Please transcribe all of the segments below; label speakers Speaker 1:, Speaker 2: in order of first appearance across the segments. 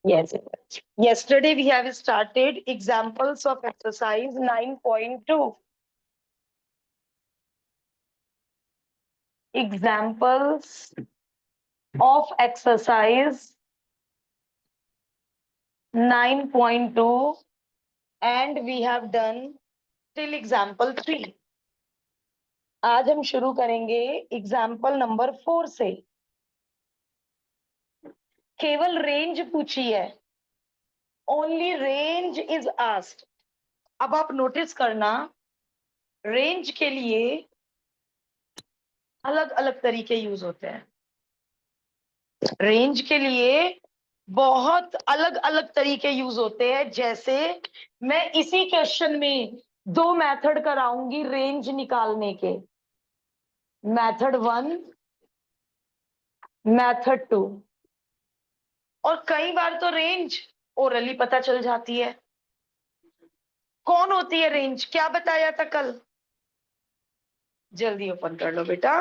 Speaker 1: Yes. Yesterday we have started examples of exercise 9.2. Examples of exercise 9.2 and we have done till example 3. आज हम शुरू करेंगे example number 4 से। केवल range पूछी है, ओनली रेंज इज आस्क्ड। अब आप नोटिस करना, रेंज के लिए अलग अलग तरीके यूज होते हैं। रेंज के लिए बहुत अलग अलग तरीके यूज होते हैं। जैसे मैं इसी क्वेश्चन में 2 मेथड कराऊंगी रेंज निकालने के, मेथड 1, मेथड 2। और कई बार तो रेंज ओरली पता चल जाती है। कौन होती है रेंज, क्या बताया था कल? जल्दी ओपन कर लो बेटा,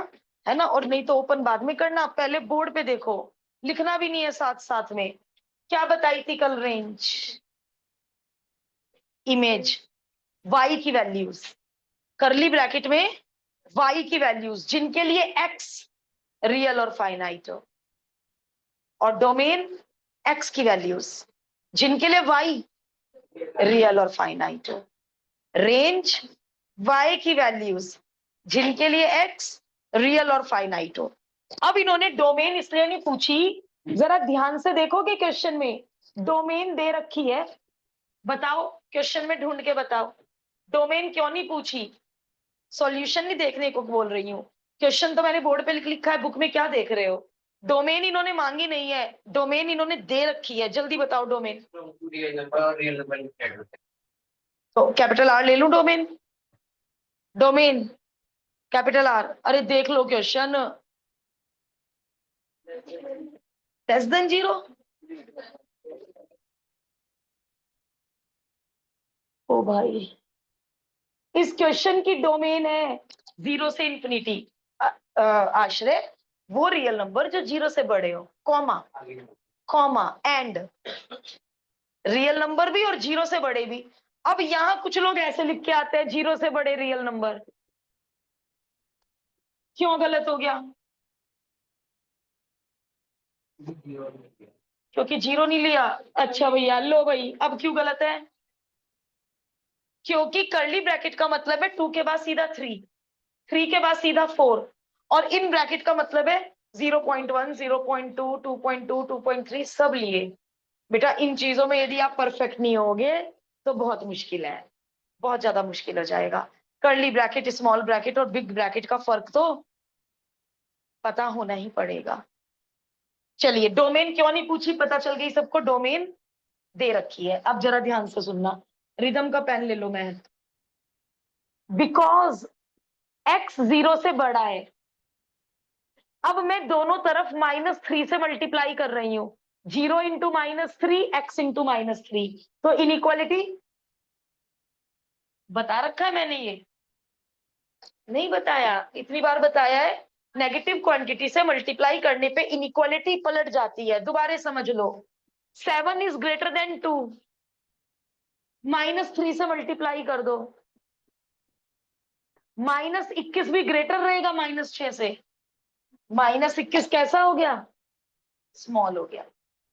Speaker 1: है ना। और नहीं तो ओपन बाद में करना, पहले बोर्ड पे देखो, लिखना भी नहीं है साथ साथ में। क्या बताई थी कल रेंज? इमेज y की वैल्यूज, करली ब्रैकेट में y की वैल्यूज जिनके लिए x रियल और फाइनाइट हो, और डोमेन x की वैल्यूज जिनके लिए y रियल और फाइनाइट हो। रेंज y की वैल्यूज जिनके लिए x रियल और फाइनाइट हो। अब इन्होंने डोमेन इसलिए नहीं पूछी, जरा ध्यान से देखोगे क्वेश्चन में डोमेन दे रखी है। बताओ क्वेश्चन में ढूंढ के बताओ, डोमेन क्यों नहीं पूछी? सॉल्यूशन नहीं देखने को बोल रही हूँ, क्वेश्चन तो मैंने बोर्ड पे लिखा है, बुक में क्या देख रहे हो? डोमेन इन्होंने मांगी नहीं है, डोमेन इन्होंने दे रखी है। जल्दी बताओ डोमेन। तो कैपिटल आर ले लूं डोमेन? डोमेन कैपिटल आर, अरे देख लो क्वेश्चन, लेस देन 0। ओ भाई, इस क्वेश्चन की डोमेन है 0 से इंफिनिटी। आश्रय वो रियल नंबर जो 0 से बड़े हो, comma comma and real number भी और 0 से बड़े भी। अब यहाँ कुछ लोग ऐसे लिख के आते हैं 0 से बड़े रियल नंबर, क्यों गलत हो गया? क्योंकि 0 नहीं लिया। अच्छा भैया लो भाई, अब क्यों गलत है? क्योंकि करली ब्रैकेट का मतलब है 2 के बाद सीधा 3, 3 के बाद सीधा 4, और इन ब्रैकेट का मतलब है 0.1, 0.2, 2.2, 2.3 सब लिए। बेटा इन चीजों में यदि आप परफेक्ट नहीं होगे तो बहुत मुश्किल है, बहुत ज्यादा मुश्किल हो जाएगा। कर्ली ब्रैकेट, स्मॉल ब्रैकेट और बिग ब्रैकेट का फर्क तो पता होना ही पड़ेगा। चलिए डोमेन क्यों नहीं पूछी, पता चल गई सबको, डोमेन दे रखी है। अब जरा ध्यान से सुनना, रिदम का पेन ले लो। मैं बिकॉज x 0 से बड़ा है, अब मैं दोनों तरफ -3 से मल्टीप्लाई कर रही हूं। 0 इंटू -3, x इंटू -3, तो इनइक्वालिटी बता रखा है मैंने, ये नहीं बताया? इतनी बार बताया है, नेगेटिव क्वांटिटी से मल्टीप्लाई करने पे इनइक्वालिटी पलट जाती है। दोबारा समझ लो, 7 इज ग्रेटर देन 2, -3 से मल्टीप्लाई कर दो, -21 भी ग्रेटर रहेगा -6 से। -21 कैसा हो गया? स्मॉल हो गया।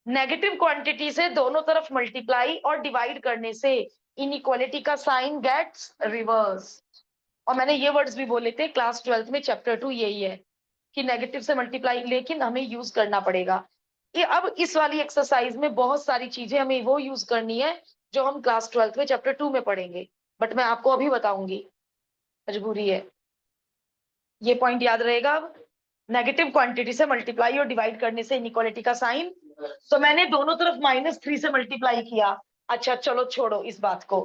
Speaker 1: नेगेटिव क्वांटिटी से दोनों तरफ मल्टीप्लाई और डिवाइड करने से इनइक्वालिटी का साइन गेट्स रिवर्स। और मैंने ये वर्ड्स भी बोले थे क्लास 12th में, चैप्टर 2 यही है कि नेगेटिव से मल्टीप्लाई, लेकिन हमें यूज करना पड़ेगा ये। अब इस वाली एक्सरसाइज में बहुत सारी चीजें हमें वो यूज करनी है जो हम क्लास 12th में चैप्टर 2 में पढ़ेंगे, बट मैं आपको अभी बताऊंगी, मजबूरी है। ये पॉइंट याद रहेगा। अब नेगेटिव क्वांटिटी से मल्टीप्लाई और डिवाइड करने से इनइक्वालिटी का साइन, तो मैंने दोनों तरफ -3 से मल्टीप्लाई किया। अच्छा चलो छोड़ो इस बात को,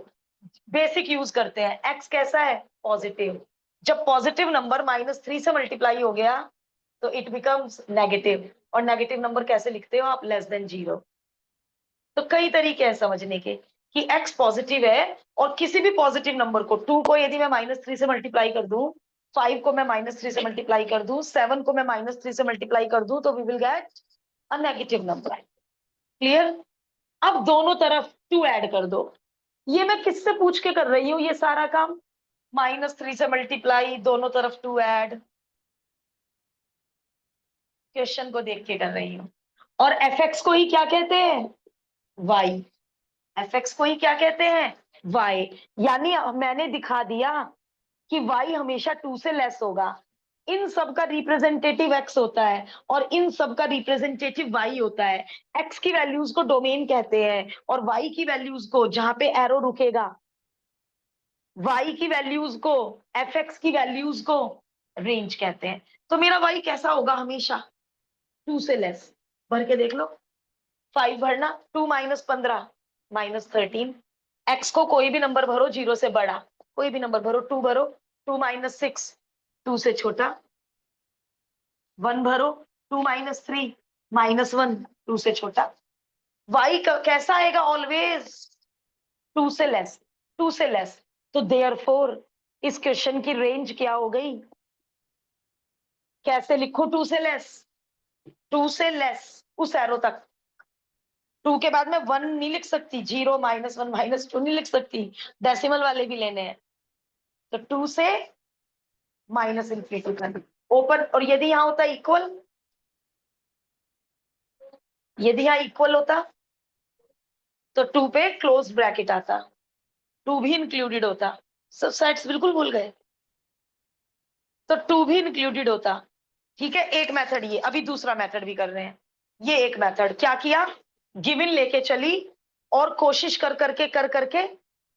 Speaker 1: बेसिक यूज करते हैं। x कैसा है? पॉजिटिव। जब पॉजिटिव नंबर -3 से मल्टीप्लाई हो गया तो इट बिकम्स नेगेटिव, और नेगेटिव नंबर कैसे लिखते हो आप? Less than 0। तो कई तरीके हैं समझने के कि x पॉजिटिव है, और किसी भी पॉजिटिव नंबर को, 2 को यदि मैं -3 से मल्टीप्लाई कर दूं, 5 को मैं -3 से मल्टीप्लाई कर दूं, 7 को मैं -3 से मल्टीप्लाई कर दूं, तो we will get a negative number. Clear? अब दोनों तरफ 2 ऐड कर दो। ये मैं किससे पूछ के कर रही हूँ ये सारा काम? -3 से मल्टीप्लाई, दोनों तरफ 2 ऐड, क्वेश्चन को देख के कर रही हूँ। और fx को ही क्या कहते हैं? y। fx को ही क्या कहते हैं? y। यानी मैंने दिखा दिया कि y हमेशा 2 से लेस होगा। इन सब का रिप्रेजेंटेटिव x होता है और इन सब का रिप्रेजेंटेटिव y होता है। x की वैल्यूज को डोमेन कहते हैं और y की वैल्यूज को, जहां पे एरो रुकेगा, y की वैल्यूज को, fx की वैल्यूज को रेंज कहते हैं। तो मेरा y कैसा होगा? हमेशा 2 से लेस। भर के देख लो। 5 भरना, 2 - 15 -13। x को कोई भी नंबर भरो 0 से बड़ा, कोई भी नंबर भरो। 2 भरो, 2 - 6 2 से छोटा। 1 भरो, 2 - 3 -1 2 से छोटा। y कैसा आएगा? ऑलवेज 2 से लेस, 2 से लेस। तो देयरफॉर इस क्वेश्चन की रेंज क्या हो गई? कैसे लिखो 2 से लेस? 2 से लेस उस एरो तक। 2 के बाद में 1 नहीं लिख सकती, 0 -1 -2 नहीं लिख सकती, डेसिमल वाले भी लेने हैं। तो 2 से -∞ कर ओपन। और यदि यहां होता इक्वल, यदि यहां इक्वल होता तो 2 पे क्लोज ब्रैकेट आता, 2 भी इंक्लूडेड होता। सब साइड्स बिल्कुल भूल गए। तो 2 भी इंक्लूडेड होता। ठीक है, एक मेथड ये। अभी दूसरा मेथड भी कर रहे हैं। ये एक मेथड क्या किया, गिवन लेके चली और कोशिश कर करके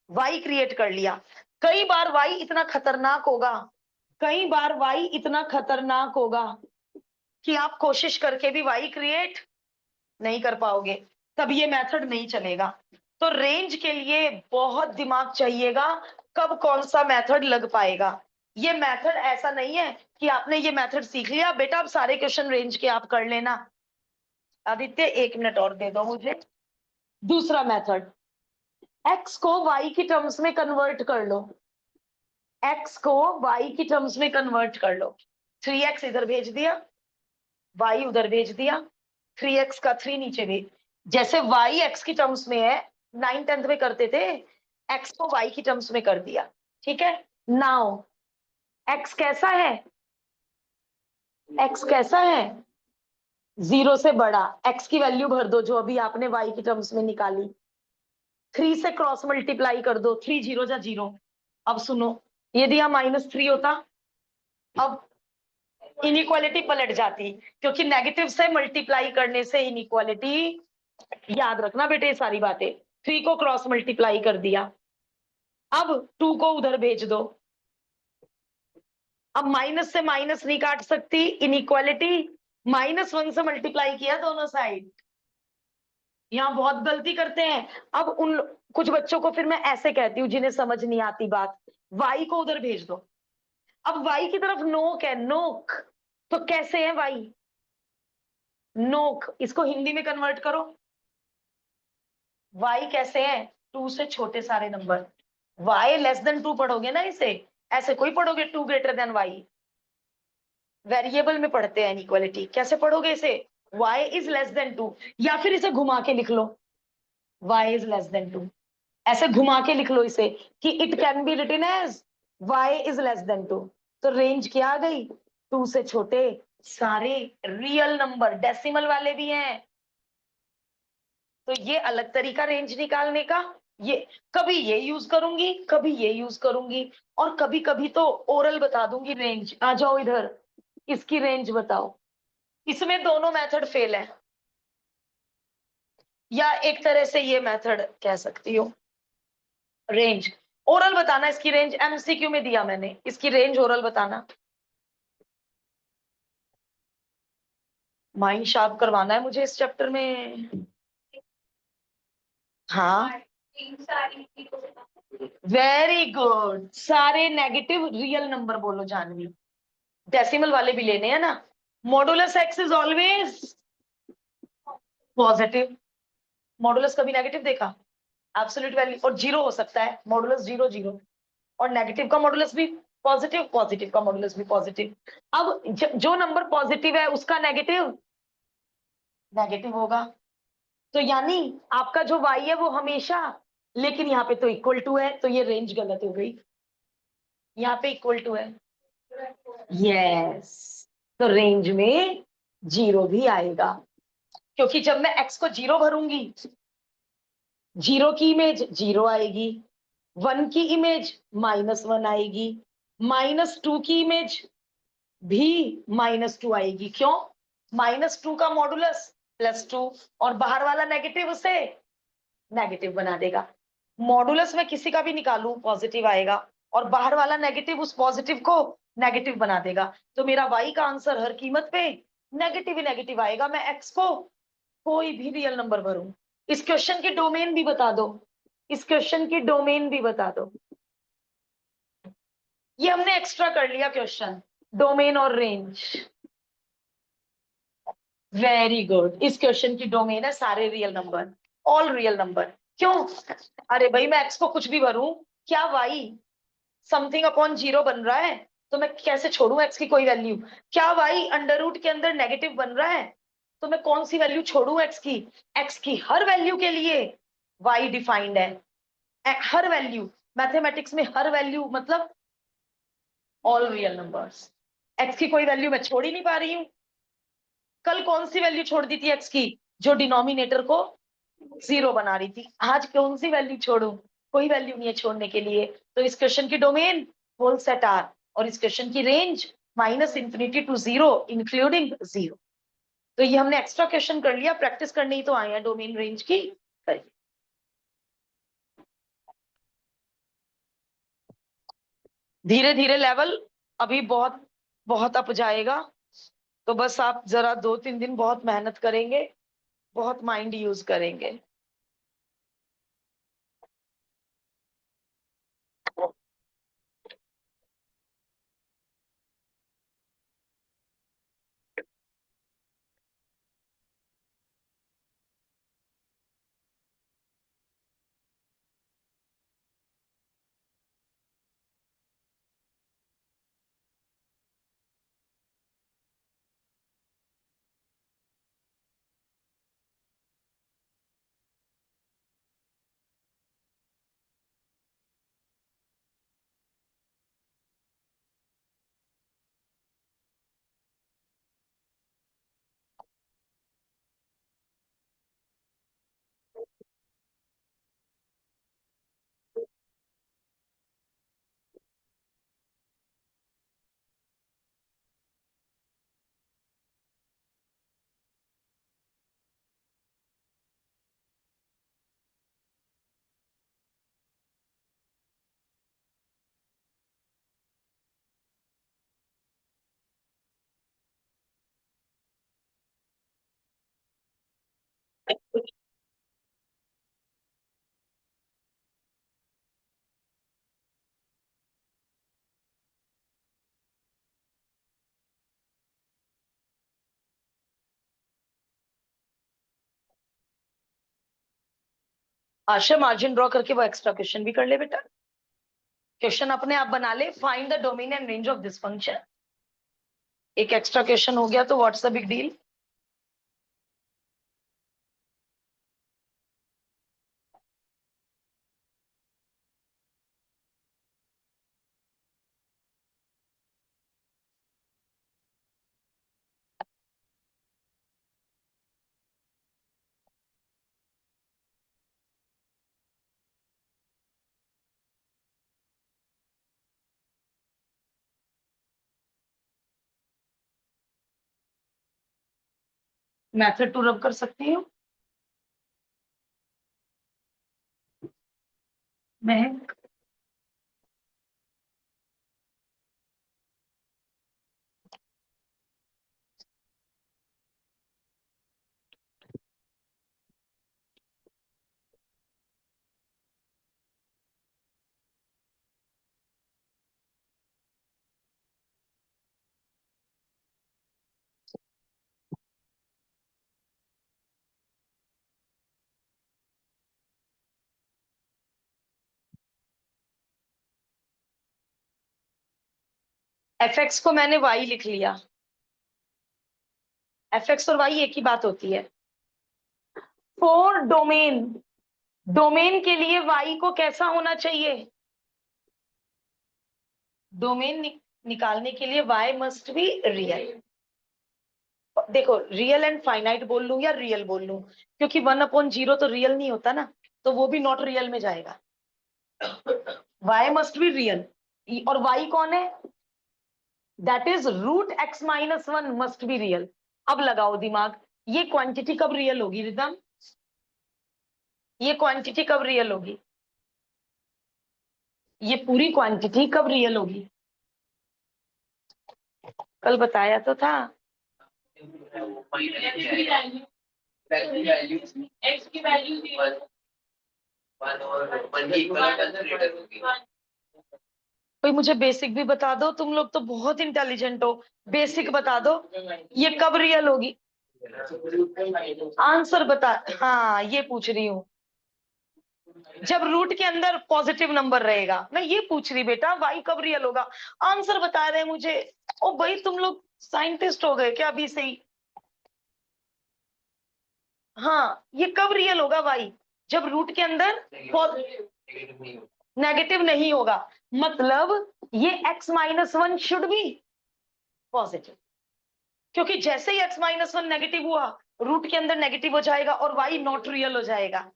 Speaker 1: वाई क्रिएट कर लिया। कई बार वाई इतना खतरनाक होगा, कई बार वाई इतना खतरनाक होगा कि आप कोशिश करके भी वाई क्रिएट नहीं कर पाओगे, तब ये मेथड नहीं चलेगा। तो रेंज के लिए बहुत दिमाग चाहिएगा, कब कौन सा मेथड लग पाएगा। ये मेथड ऐसा नहीं है कि आपने ये मेथड सीख लिया बेटा अब सारे क्वेश्चन रेंज के आप कर लेना। आदित्य 1 मिनट और दे दो मुझे। दूसरा मेथड, x को y की टर्म्स में कन्वर्ट कर लो, x को y की टर्म्स में कन्वर्ट कर लो। 3x इधर भेज दिया, y उधर भेज दिया, 3x का 3 नीचे भेज। जैसे y x की टर्म्स में है, 9 10th में करते थे, x को y की टर्म्स में कर दिया। ठीक है, नाउ x कैसा है? x कैसा है? 0 से बड़ा। x की वैल्यू भर दो जो अभी आपने y की टर्म्स में निकाली। 3 से क्रॉस मल्टीप्लाई कर दो, 3 0 जा 0। अब सुनो, यदि यहाँ -3 होता, अब इनइक्वालिटी पलट जाती, क्योंकि नेगेटिव से मल्टीप्लाई करने से इनइक्वालिटी, याद रखना बेटे ये सारी बातें। 3 को क्रॉस मल्टीप्लाई कर दिया, अब 2 को उधर भेज दो। अब माइनस से माइनस नहीं काट सकती इनइक्वालिटी, -1 से मल्टीप्लाई किया दोनों साइड। यहाँ बहुत गलती करते हैं। अब उन कुछ बच्चों को फिर मैं ऐसे कहती हूँ जिन्हें समझ नहीं आती बात, y को उधर भेज दो। अब y की तरफ नोक है, नोक। तो कैसे है y? नोक, इसको हिंदी में कन्वर्ट करो। y कैसे है? 2 से छोटे सारे नंबर। y लेस देन 2 पढ़ोगे ना इसे, ऐसे कोई पढ़ोगे 2 ग्रेटर देन y? वेरिएबल में पढ़ते हैं इनइक्वालिटी, कैसे पढ़ोगे इसे? y इज लेस देन 2, या फिर इसे घुमा के लिख लो, y इज लेस देन 2। ऐसे घुमा के लिख लो इसे कि it can be written as y is less than 2। तो रेंज क्या आ गई? 2 से छोटे सारे रियल नंबर, डेसिमल वाले भी हैं। तो ये अलग तरीका रेंज निकालने का। ये कभी ये यूज करूंगी, कभी ये यूज करूंगी, और कभी कभी तो ओरल बता दूंगी रेंज। आ जाओ इधर, इसकी रेंज बताओ। इसमें दोनों मेथड फेल है, या एक तरह से ये मेथड कह सकती हो। रेंज ओरल बताना, इसकी रेंज एमसीक्यू में दिया मैंने, इसकी रेंज ओरल बताना। माइंड शार्प करवाना है मुझे इस चैप्टर में। हाँ, वेरी गुड। सारे नेगेटिव रियल नंबर बोलो जानवी, डेसिमल वाले भी लेने हैं ना। Modulus x is always positive. Modulus कभी नेगेटिव देखा? एब्सोल्यूट वैल्यू और जीरो हो सकता है, मॉडुलस 0 0। और नेगेटिव का मॉडुलस भी पॉजिटिव, पॉजिटिव का मॉडुलस भी पॉजिटिव। अब जो नंबर पॉजिटिव है उसका नेगेटिव नेगेटिव होगा। तो यानी आपका जो y है वो हमेशा, लेकिन यहाँ पे तो इक्वल टू है, तो ये रेंज गलत हो गई। यहाँ पे इक्वल टू है, यस, तो रेंज में जीरो भी आएगा, क्योंकि जब मैं x को जीरो भरूंगी, जीरो की इमेज जीरो आएगी, वन की इमेज -1 आएगी, -2 की इमेज भी -2 आएगी। क्यों? -2 का मॉडुलस +2, और बाहर वाला नेगेटिव उसे नेगेटिव बना देगा। मॉडुलस में किसी का भी निकालूं पॉजिटिव आएगा, और बाहर वाला नेगेटिव उस पॉजिटिव को नेगेटिव बना देगा। तो मेरा y का आंसर हर कीमत पे नेगेटिव ही नेगेटिव आएगा। मैं x को कोई भी रियल नंबर भरूं। इस क्वेश्चन की डोमेन भी बता दो, इस क्वेश्चन की डोमेन भी बता दो। ये हमने एक्स्ट्रा कर लिया क्वेश्चन, डोमेन और रेंज। वेरी गुड, इस क्वेश्चन की डोमेन है सारे real number, all real number. क्यों? अरे भाई मैं x को कुछ भी भरूं, क्या y समथिंग अपॉन जीरो बन रहा है, तो मैं कैसे छोड़ू x की कोई वैल्यू? क्या y अंडर रूट के अंदर नेगेटिव बन रहा है, तो मैं कौन सी वैल्यू छोड़ू x की? x की हर वैल्यू के लिए y डिफाइंड है, हर वैल्यू, मैथमेटिक्स में हर वैल्यू मतलब ऑल रियल नंबर्स। x की कोई वैल्यू मैं छोड़ ही नहीं पा रही हूँ। कल कौन सी वैल्यू छोड़ दी थी x की? जो डिनोमिनेटर को जीरो बना रही थी। आज कौन सी वैल्यू छोड़ू? कोई वैल्यू नहीं है छोड़ने के लिए। तो इस क्वेश्चन की डोमेन होल सेट आर, और इस क्वेश्चन की range -infinity to zero including zero. तो ये हमने एक्स्ट्रा क्वेश्चन कर लिया, प्रैक्टिस करने ही तो आए हैं डोमेन रेंज की। करिए। धीरे धीरे लेवल अभी बहुत बहुत अप जाएगा, तो बस आप जरा 2-3 दिन बहुत मेहनत करेंगे, बहुत माइंड यूज करेंगे। आशा मार्जिन ड्रॉ करके वो एक्स्ट्रा क्वेश्चन भी कर ले बेटा। क्वेश्चन अपने आप बना ले, find the domain and range of this function. एक एक्स्ट्रा क्वेश्चन हो गया तो what's the big deal. Method two rub कर सकती हूँ मैं। एफ एक्स को मैंने वाई लिख लिया, एफ एक्स और वाई एक ही बात होती है। फॉर डोमेन, डोमेन के लिए y को कैसा होना चाहिए? डोमेन निकालने के लिए y मस्ट बी रियल। देखो रियल एंड फाइनाइट बोल लूं या रियल बोल लूं, क्योंकि 1/0 तो रियल नहीं होता ना, तो वो भी नॉट रियल में जाएगा। y मस्ट बी रियल, और y कौन है? That is √x-1 must be real. अब लगाओ दिमाग, ये क्वांटिटी कब रियल होगी रिदम? ये क्वांटिटी कब रियल होगी? ये पूरी क्वांटिटी कब रियल होगी? कल बताया तो था। एक्स की वैल्यू कोई मुझे बेसिक भी बता दो, तुम लोग तो बहुत इंटेलिजेंट हो, बेसिक बता दो, ये कब रियल होगी? आंसर बता, हाँ ये पूछ रही हूँ। जब रूट के अंदर पॉजिटिव नंबर रहेगा, मैं ये पूछ रही बेटा, वाई कब रियल होगा? आंसर बता रहे मुझे। ओ भाई तुम लोग साइंटिस्ट हो गए क्या अभी से ही? हाँ ये कब रियल होगा वाई? जब रूट के अंदर नेगेटिव नहीं होगा, मतलब ये x-1 शुड बी पॉजिटिव, क्योंकि जैसे ही x-1 नेगेटिव हुआ, रूट के अंदर नेगेटिव हो जाएगा और y नॉट रियल हो जाएगा।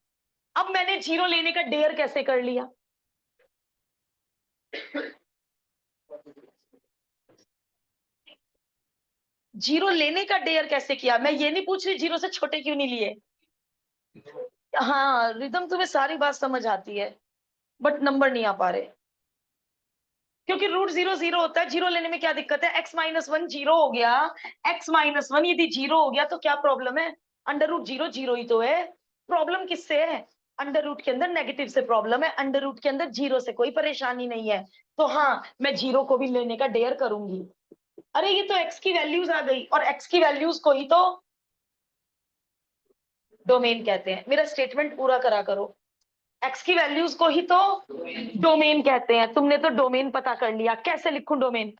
Speaker 1: अब मैंने जीरो लेने का डेयर कैसे कर लिया? जीरो लेने का डेयर कैसे किया? मैं ये नहीं पूछ रही जीरो से छोटे क्यों नहीं लिए। हाँ रिदम तुम्हें सारी बात समझ आती है, बट नंबर नहीं आ पा रहे, क्योंकि √0 होता है। जीरो लेने में क्या दिक्कत है? x-1 जीरो हो गया, x-1 यदि जीरो हो गया तो क्या प्रॉब्लम है? √0 जीरो ही तो है। प्रॉब्लम किससे है? अंडर रूट के अंदर नेगेटिव से प्रॉब्लम है, अंडर रूट के अंदर जीरो से कोई परेशानी नहीं है। तो हाँ मैं जीरो को भी लेने का डेयर करूंगी। अरे ये तो x की वैल्यूज आ गई, और x की वैल्यूज को ही तो डोमेन कहते हैं। मेरा स्टेटमेंट पूरा करा करो। x की वैल्यूज को ही तो डोमेन कहते हैं। तुमने तो डोमेन पता कर लिया, कैसे लिखूं डोमेन?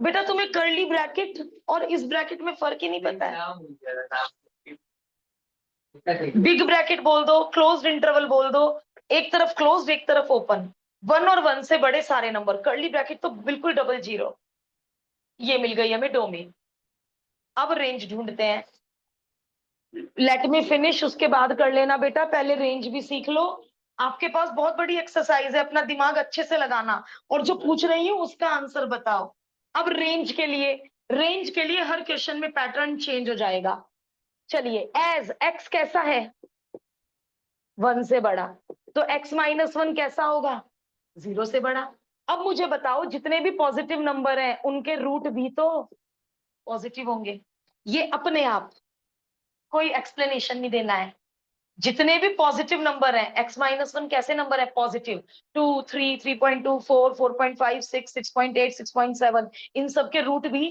Speaker 1: बेटा तुम्हें कर्ली ब्रैकेट और इस ब्रैकेट में फर्क ही नहीं पता है। बिग ब्रैकेट बोल दो, क्लोज्ड इंटरवल बोल दो, एक तरफ क्लोज्ड एक तरफ ओपन, 1 और 1 से बड़े सारे नंबर, कर्ली ब्रैकेट तो बिल्कुल डबल जीरो। ये मिल गई हमें डोमेन। अब रेंज ढूंढते हैं। लेट मी फिनिश, उसके बाद कर लेना बेटा, पहले रेंज भी सीख लो। आपके पास बहुत बड़ी एक्सरसाइज है, अपना दिमाग अच्छे से लगाना, और जो पूछ रही हूँ उसका आंसर बताओ। अब रेंज के लिए हर क्वेश्चन में पैटर्न चेंज हो जाएगा। चलिए, एज एक्स कैसा है? 1 से बड़ा, तो x-1 कैसा होगा? 0 से बड़ा। अब मुझे बताओ, जितने भी पॉजिटिव नंबर हैं उनके रूट भी तो पॉजिटिव होंगे। ये अपने आप, कोई एक्सप्लेनेशन नहीं देना है। जितने भी पॉजिटिव नंबर हैं, x-1 कैसे नंबर है? पॉजिटिव। 2, 3, 3.2, 4, 4.5, 6, 6.8, 6.7, इन सब के रूट भी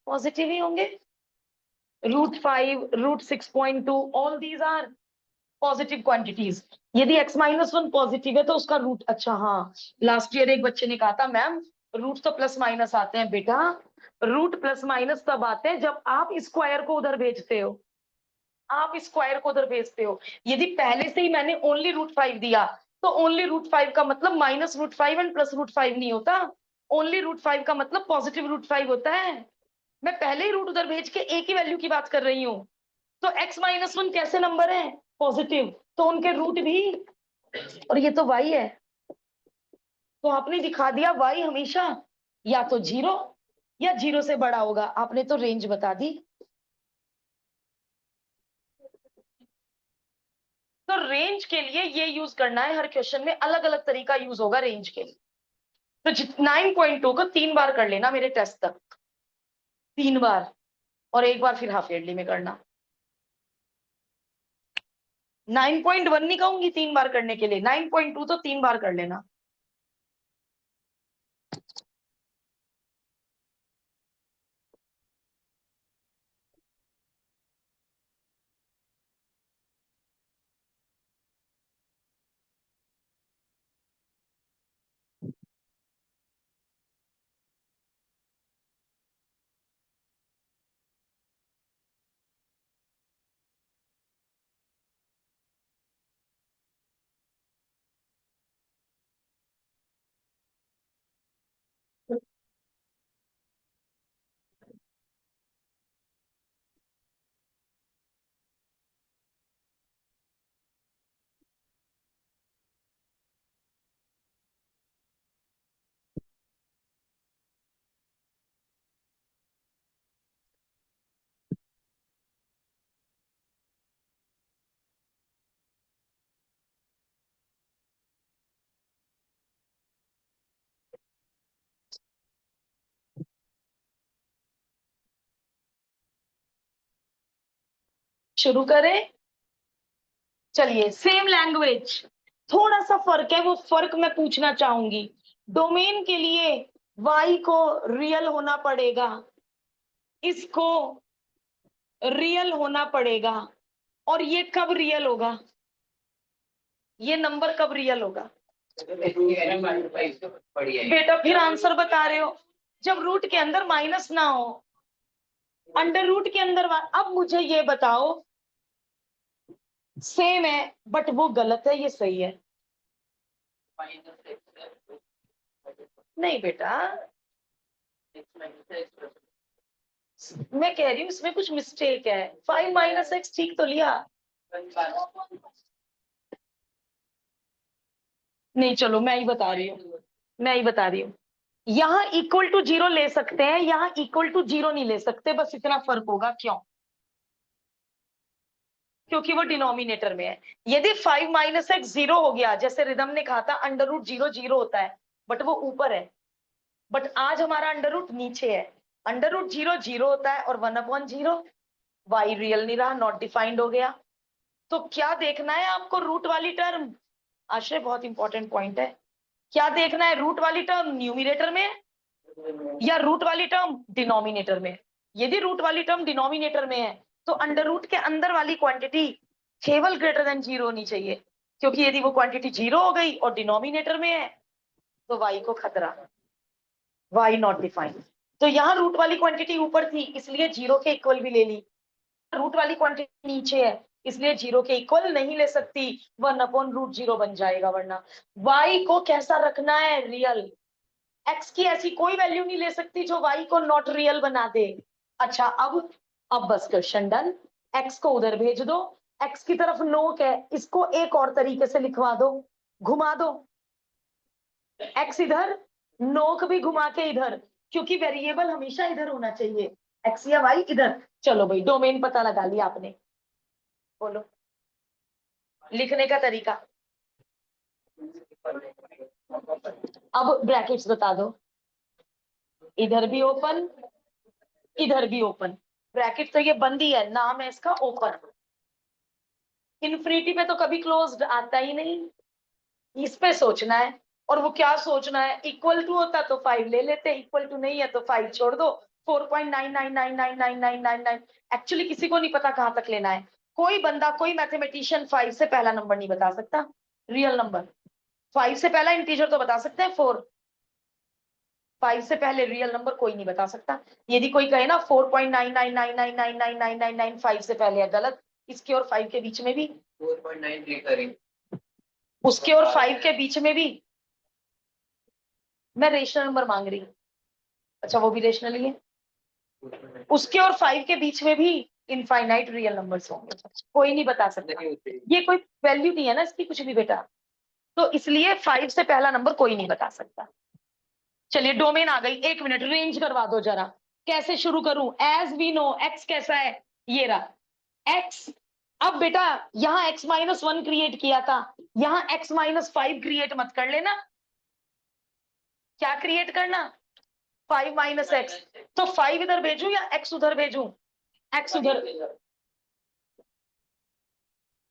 Speaker 1: पॉजिटिव ही होंगे। √5, √6.2, all these are positive quantities. यदि x-1 पॉजिटिव है तो उसका रूट, अच्छा हाँ, लास्ट ईयर एक बच्चे ने कहा था मैम रूट तो प्लस माइनस आते हैं। बेटा रूट प्लस माइनस तब आते हैं जब आप स्क्वायर को उधर भेजते हो, आप स्क्वायर को उधर भेजते हो। यदि पहले से ही मैंने ओनली √5 दिया, तो ओनली √5 का मतलब -√5 एंड +√5 नहीं होता। ओनली √5 का मतलब पॉजिटिव √5 होता है। मैं पहले ही रूट उधर भेज के एक ही वैल्यू की बात कर रही हूँ। तो x-1 कैसे नंबर है? पॉजिटिव, तो उनके रूट भी, और ये तो y है, तो आपने दिखा दिया y हमेशा या तो जीरो या जीरो से बड़ा होगा। आपने तो रेंज बता दी। तो रेंज के लिए ये यूज करना है, हर क्वेश्चन में अलग अलग तरीका यूज होगा रेंज के लिए। तो 9.2 को 3 बार कर लेना मेरे टेस्ट तक, 3 बार, और एक बार फिर हाफ ईयरली में करना। 9.1 नहीं कहूंगी 3 बार करने के लिए, 9.2 तो 3 बार कर लेना। शुरू करें? चलिए, सेम लैंग्वेज, थोड़ा सा फर्क है, वो फर्क मैं पूछना चाहूंगी। डोमेन के लिए y को रियल होना पड़ेगा, इसको रियल होना पड़ेगा, और ये कब रियल होगा? ये नंबर कब रियल होगा? बेटा फिर आंसर बता रहे हो, जब रूट के अंदर माइनस ना हो, अंडर रूट के अंदर। अब मुझे ये बताओ, सेम है बट वो गलत है, ये सही है? नहीं बेटा, मैं कह रही हूँ इसमें कुछ मिस्टेक है। 5 माइनस एक्स ठीक तो लिया? नहीं, चलो मैं ही बता रही हूँ, मैं ही बता रही हूँ। यहाँ इक्वल टू जीरो ले सकते हैं, यहाँ इक्वल टू जीरो नहीं ले सकते, बस इतना फर्क होगा। क्यों? क्योंकि वो डिनोमिनेटर में है। यदि 5 माइनस एक्स जीरो हो गया, जैसे रिदम ने कहा था अंडर रूट जीरो जीरो होता है, बट वो ऊपर है, बट आज हमारा अंडर रूट नीचे है। अंडर रूट जीरो जीरो होता है और 1/0, वाई रियल नहीं रहा, नॉट डिफाइंड हो गया। तो क्या देखना है आपको? रूट वाली टर्म। आश्रय, बहुत इंपॉर्टेंट पॉइंट है। क्या देखना है? रूट वाली टर्म न्यूमिनेटर में है या रूट वाली टर्म डिनोमिनेटर में? यदि रूट वाली टर्म डिनोमिनेटर में है तो अंडर रूट के अंदर वाली क्वांटिटी केवल ग्रेटर देन जीरो होनी चाहिए, क्योंकि यदि वो क्वांटिटी जीरो हो गई और डिनोमिनेटर में है तो वाई को खतरा, वाई नॉट डिफाइंड। तो यहाँ रूट वाली क्वांटिटी ऊपर थी, इसलिए जीरो के इक्वल भी ले ली। रूट वाली क्वांटिटी नीचे है, इसलिए जीरो के इक्वल नहीं ले सकती, 1/√0 बन जाएगा। वरना y को कैसा रखना है? रियल। x की ऐसी कोई वैल्यू नहीं ले सकती जो y को नॉट रियल बना दे। अच्छा, अब बस क्वेश्चन डन। x को उधर भेज दो, x की तरफ नोक है, इसको एक और तरीके से लिखवा दो, घुमा दो। x इधर, नोक भी घुमा के इधर, क्योंकि वेरिएबल हमेशा इधर होना चाहिए, x या y इधर। चलो भाई, डोमेन पता लगा लिया आपने। बोलो लिखने का तरीका। अब ब्रैकेट्स बता दो, इधर भी ओपन, इधर भी ओपन। ब्रैकेट तो ये बंद ही है, नाम है इसका ओपन। इन्फिनिटी पे तो कभी क्लोज्ड आता ही नहीं, इस पे सोचना है। और वो क्या सोचना है? इक्वल टू होता तो 5 ले लेते, इक्वल टू नहीं है तो 5 छोड़ दो। 4.99999999 एक्चुअली किसी को नहीं पता कहां तक लेना है। कोई बंदा, कोई मैथमेटिशियन 5 से पहला नंबर नहीं बता सकता, रियल नंबर। 5 से पहला इंटीजर तो बता सकते हैं 4, 5 से पहले रियल नंबर कोई नहीं बता सकता। यदि कोई कहे ना 4.9999999999 5 से पहले है, गलत। इसके और 5 के बीच में भी 4.93 करें, उसके और 5 के बीच में भी। मैं रेशनल नंबर मांग रही हूँ। अच्छा, वो भी रेशनल ही है। उसके और 5 के बीच में भी इनफाइनाइट रियल नंबर्स होंगे, कोई नहीं बता सकता। ये कोई वैल्यू नहीं है ना इसकी कुछ भी बेटा, तो इसलिए 5 से पहला नंबर कोई नहीं बता सकता। चलिए, डोमेन आ गई। 1 मिनट, रेंज करवा दो जरा। कैसे शुरू करूं? एज वी नो एक्स कैसा है, ये रहा एक्स। अब बेटा यहाँ x-1 क्रिएट किया था, यहाँ x-5 क्रिएट मत कर लेना। क्या क्रिएट करना? 5 माइनस एक्स। तो 5 इधर भेजू या x उधर भेजू? x उधर,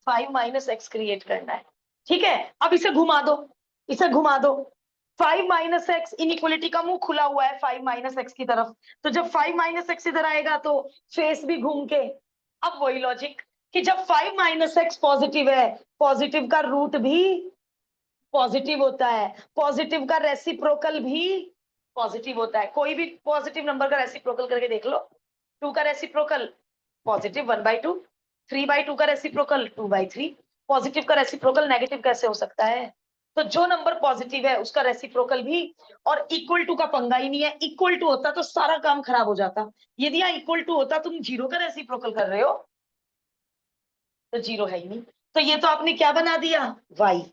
Speaker 1: 5 माइनस एक्स क्रिएट करना है। ठीक है, अब इसे घुमा दो, इसे घुमा दो। 5 माइनस एक्स, इनइक्वलिटी का मुंह खुला हुआ है 5 माइनस एक्स की तरफ, तो जब 5 माइनस एक्स इधर आएगा तो फेस भी घूम के। अब वही लॉजिक कि जब 5 माइनस एक्स पॉजिटिव है, पॉजिटिव का रूट भी पॉजिटिव होता है, पॉजिटिव का रेसिप्रोकल भी पॉजिटिव होता है। कोई भी पॉजिटिव नंबर का रेसिप्रोकल करके देख लो। 2 का रेसिप्रोकल पॉजिटिव 1/2, 3/2 का रेसिप्रोकल 2/3। पॉजिटिव का रेसिप्रोकल नेगेटिव कैसे हो सकता है? तो जो नंबर पॉजिटिव है उसका रेसिप्रोकल भी। और इक्वल टू का पंगा ही नहीं है, इक्वल टू होता तो सारा काम खराब हो जाता। यदि यहाँ इक्वल टू होता, तुम जीरो का रेसिप्रोकल कर रहे हो, तो जीरो है ही नहीं। तो ये तो आपने क्या बना दिया? वाई।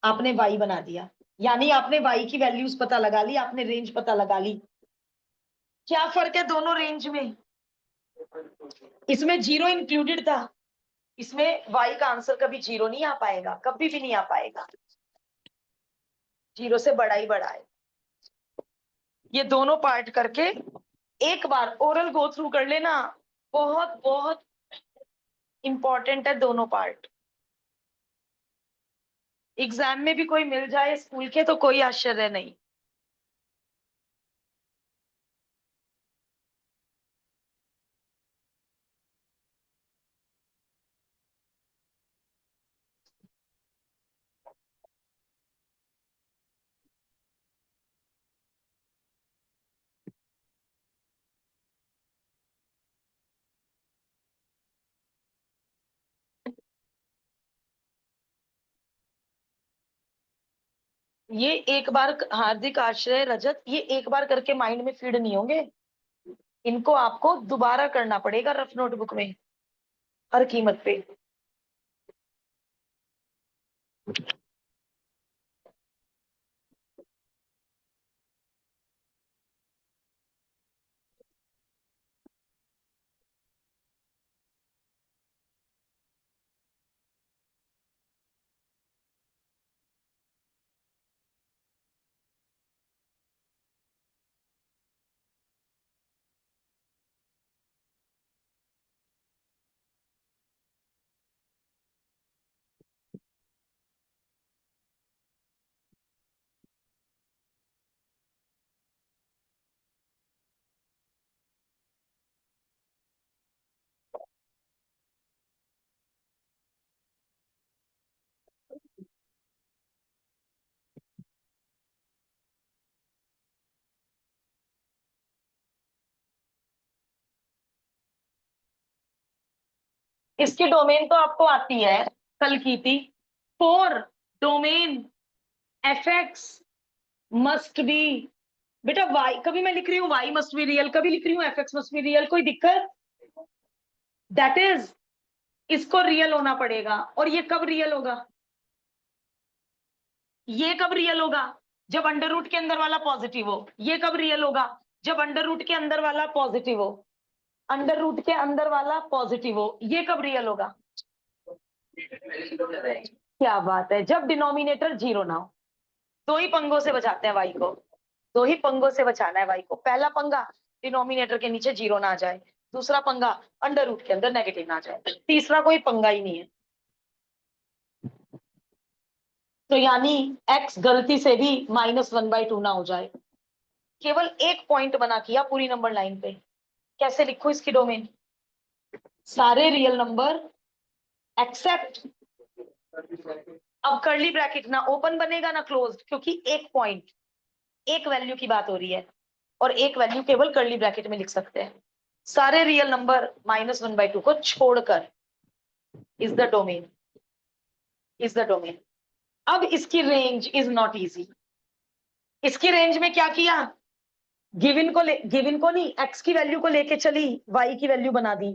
Speaker 1: आपने वाई बना दिया, यानी आपने वाई की वैल्यूज पता लगा ली, आपने रेंज पता लगा ली। क्या फर्क है दोनों रेंज में? इसमें जीरो इंक्लूडेड था, इसमें वाई का आंसर कभी जीरो नहीं आ पाएगा, कभी भी नहीं आ पाएगा, जीरो से बड़ा ही बड़ा है। ये दोनों पार्ट करके एक बार ओरल गो थ्रू कर लेना, बहुत बहुत इंपॉर्टेंट है दोनों पार्ट। एग्जाम में भी कोई मिल जाए स्कूल के तो कोई आश्चर्य नहीं। ये एक बार हार्दिक आश्रय रजत, ये एक बार करके माइंड में फीड नहीं होंगे। इनको आपको दोबारा करना पड़ेगा रफ नोटबुक में, हर कीमत पे। इसकी डोमेन तो आपको आती है, कल की थी। Four domain F x must be. बेटा वाई कभी मैं लिख रही हूँ वाई मस्ट बी रियल, कभी लिख रही हूँ F x must be real, कोई दिक्कत? दैट इज, इसको रियल होना पड़ेगा। और ये कब रियल होगा? ये कब रियल होगा? जब अंडर रूट के अंदर वाला पॉजिटिव हो। ये कब रियल होगा? जब अंडर रूट के अंदर वाला पॉजिटिव हो। अंडर रूट के अंदर वाला पॉजिटिव हो। ये कब रियल होगा? क्या बात है, जब डिनोमिनेटर जीरो ना हो। दो ही पंगों से बचाते हैं वाई को। दो ही पंगों से बचाना है वाई को। पहला पंगा, डिनोमिनेटर के नीचे जीरो ना आ जाए। दूसरा पंगा, अंडर रूट के अंदर नेगेटिव ना आ जाए। तीसरा कोई पंगा ही नहीं है। तो यानी x गलती से भी -1/2 ना हो जाए। केवल एक पॉइंट बना किया पूरी नंबर लाइन पे। कैसे लिखो इसकी डोमेन? सारे रियल नंबर एक्सेप्ट, अब कर्ली ब्रैकेट ना ओपन बनेगा ना क्लोज्ड, क्योंकि एक पॉइंट, एक वैल्यू की बात हो रही है और एक वैल्यू केवल कर्ली ब्रैकेट में लिख सकते हैं। सारे रियल नंबर -1/2 को छोड़कर is the domain, is the domain. अब इसकी रेंज इज नॉट इजी। इसकी रेंज में क्या किया? गिवन को नहीं, एक्स की वैल्यू को लेके चली, वाई की वैल्यू बना दी।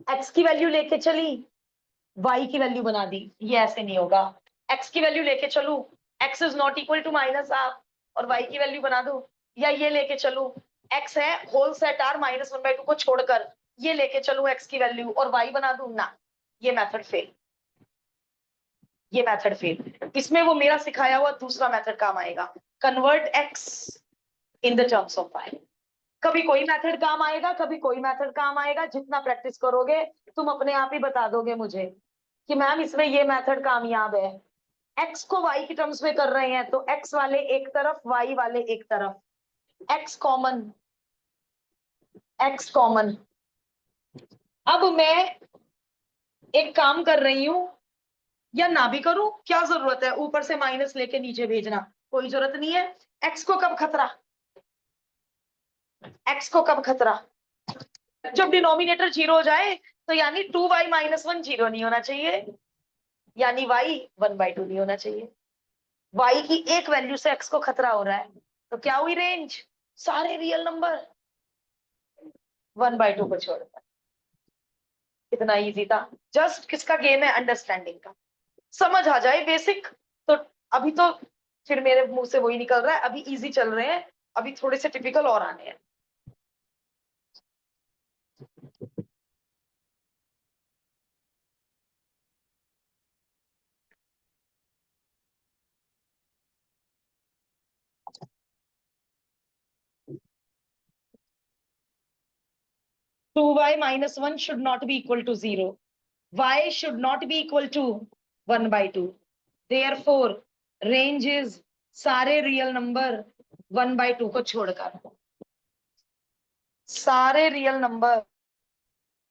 Speaker 1: एक्स की वैल्यू लेके चली, वाई की वैल्यू बना दी। ये ऐसे नहीं होगा। एक्स की वैल्यू लेके चलू, x is not equal to -half, और वाई की वैल्यू बना दो। या ये लेके चलू, एक्स है होल सेट आर -1/2 को छोड़कर, ये लेके चलू एक्स की वैल्यू और वाई बना दू ना। ये मेथड फेल, ये मेथड फेल। इसमें वो मेरा सिखाया हुआ दूसरा मेथड काम आएगा, convert x in the terms of y. कभी कोई मेथड काम आएगा, कभी कोई मेथड काम आएगा। जितना प्रैक्टिस करोगे तुम अपने आप ही बता दोगे मुझे कि मैम इसमें ये मेथड कामयाब है। एक्स को वाई की टर्म्स में कर रहे हैं तो एक्स वाले एक तरफ, वाई वाले एक तरफ, एक्स कॉमन, एक्स कॉमन। अब मैं एक काम कर रही हूं, या ना भी करूं, क्या जरूरत है ऊपर से माइनस लेके नीचे भेजना? कोई जरूरत नहीं है। एक्स को कब खतरा? एक्स को कब खतरा? जब डिनोमिनेटर जीरो हो जाए। तो यानी 2y-1 जीरो नहीं होना चाहिए, यानी y1/2 नहीं होना चाहिए। y की एक वैल्यू से x को खतरा हो रहा है, तो क्या हुई रेंज? सारे रियल नंबर 1/2 को छोड़कर। कितना इजी था। जस्ट किसका गेम है? अंडरस्टैंडिंग का। समझ आ जाए बेसिक तो। अभी तो फिर मेरे मुंह से वही निकल रहा है, अभी इजी चल रहे हैं, अभी थोड़े से टिपिकल और आने हैं। 2y-1 should not be equal to 0। y should not be equal to 1/2. Therefore range is सारे रियल नंबर 1/2 को छोड़कर, सारे रियल नंबर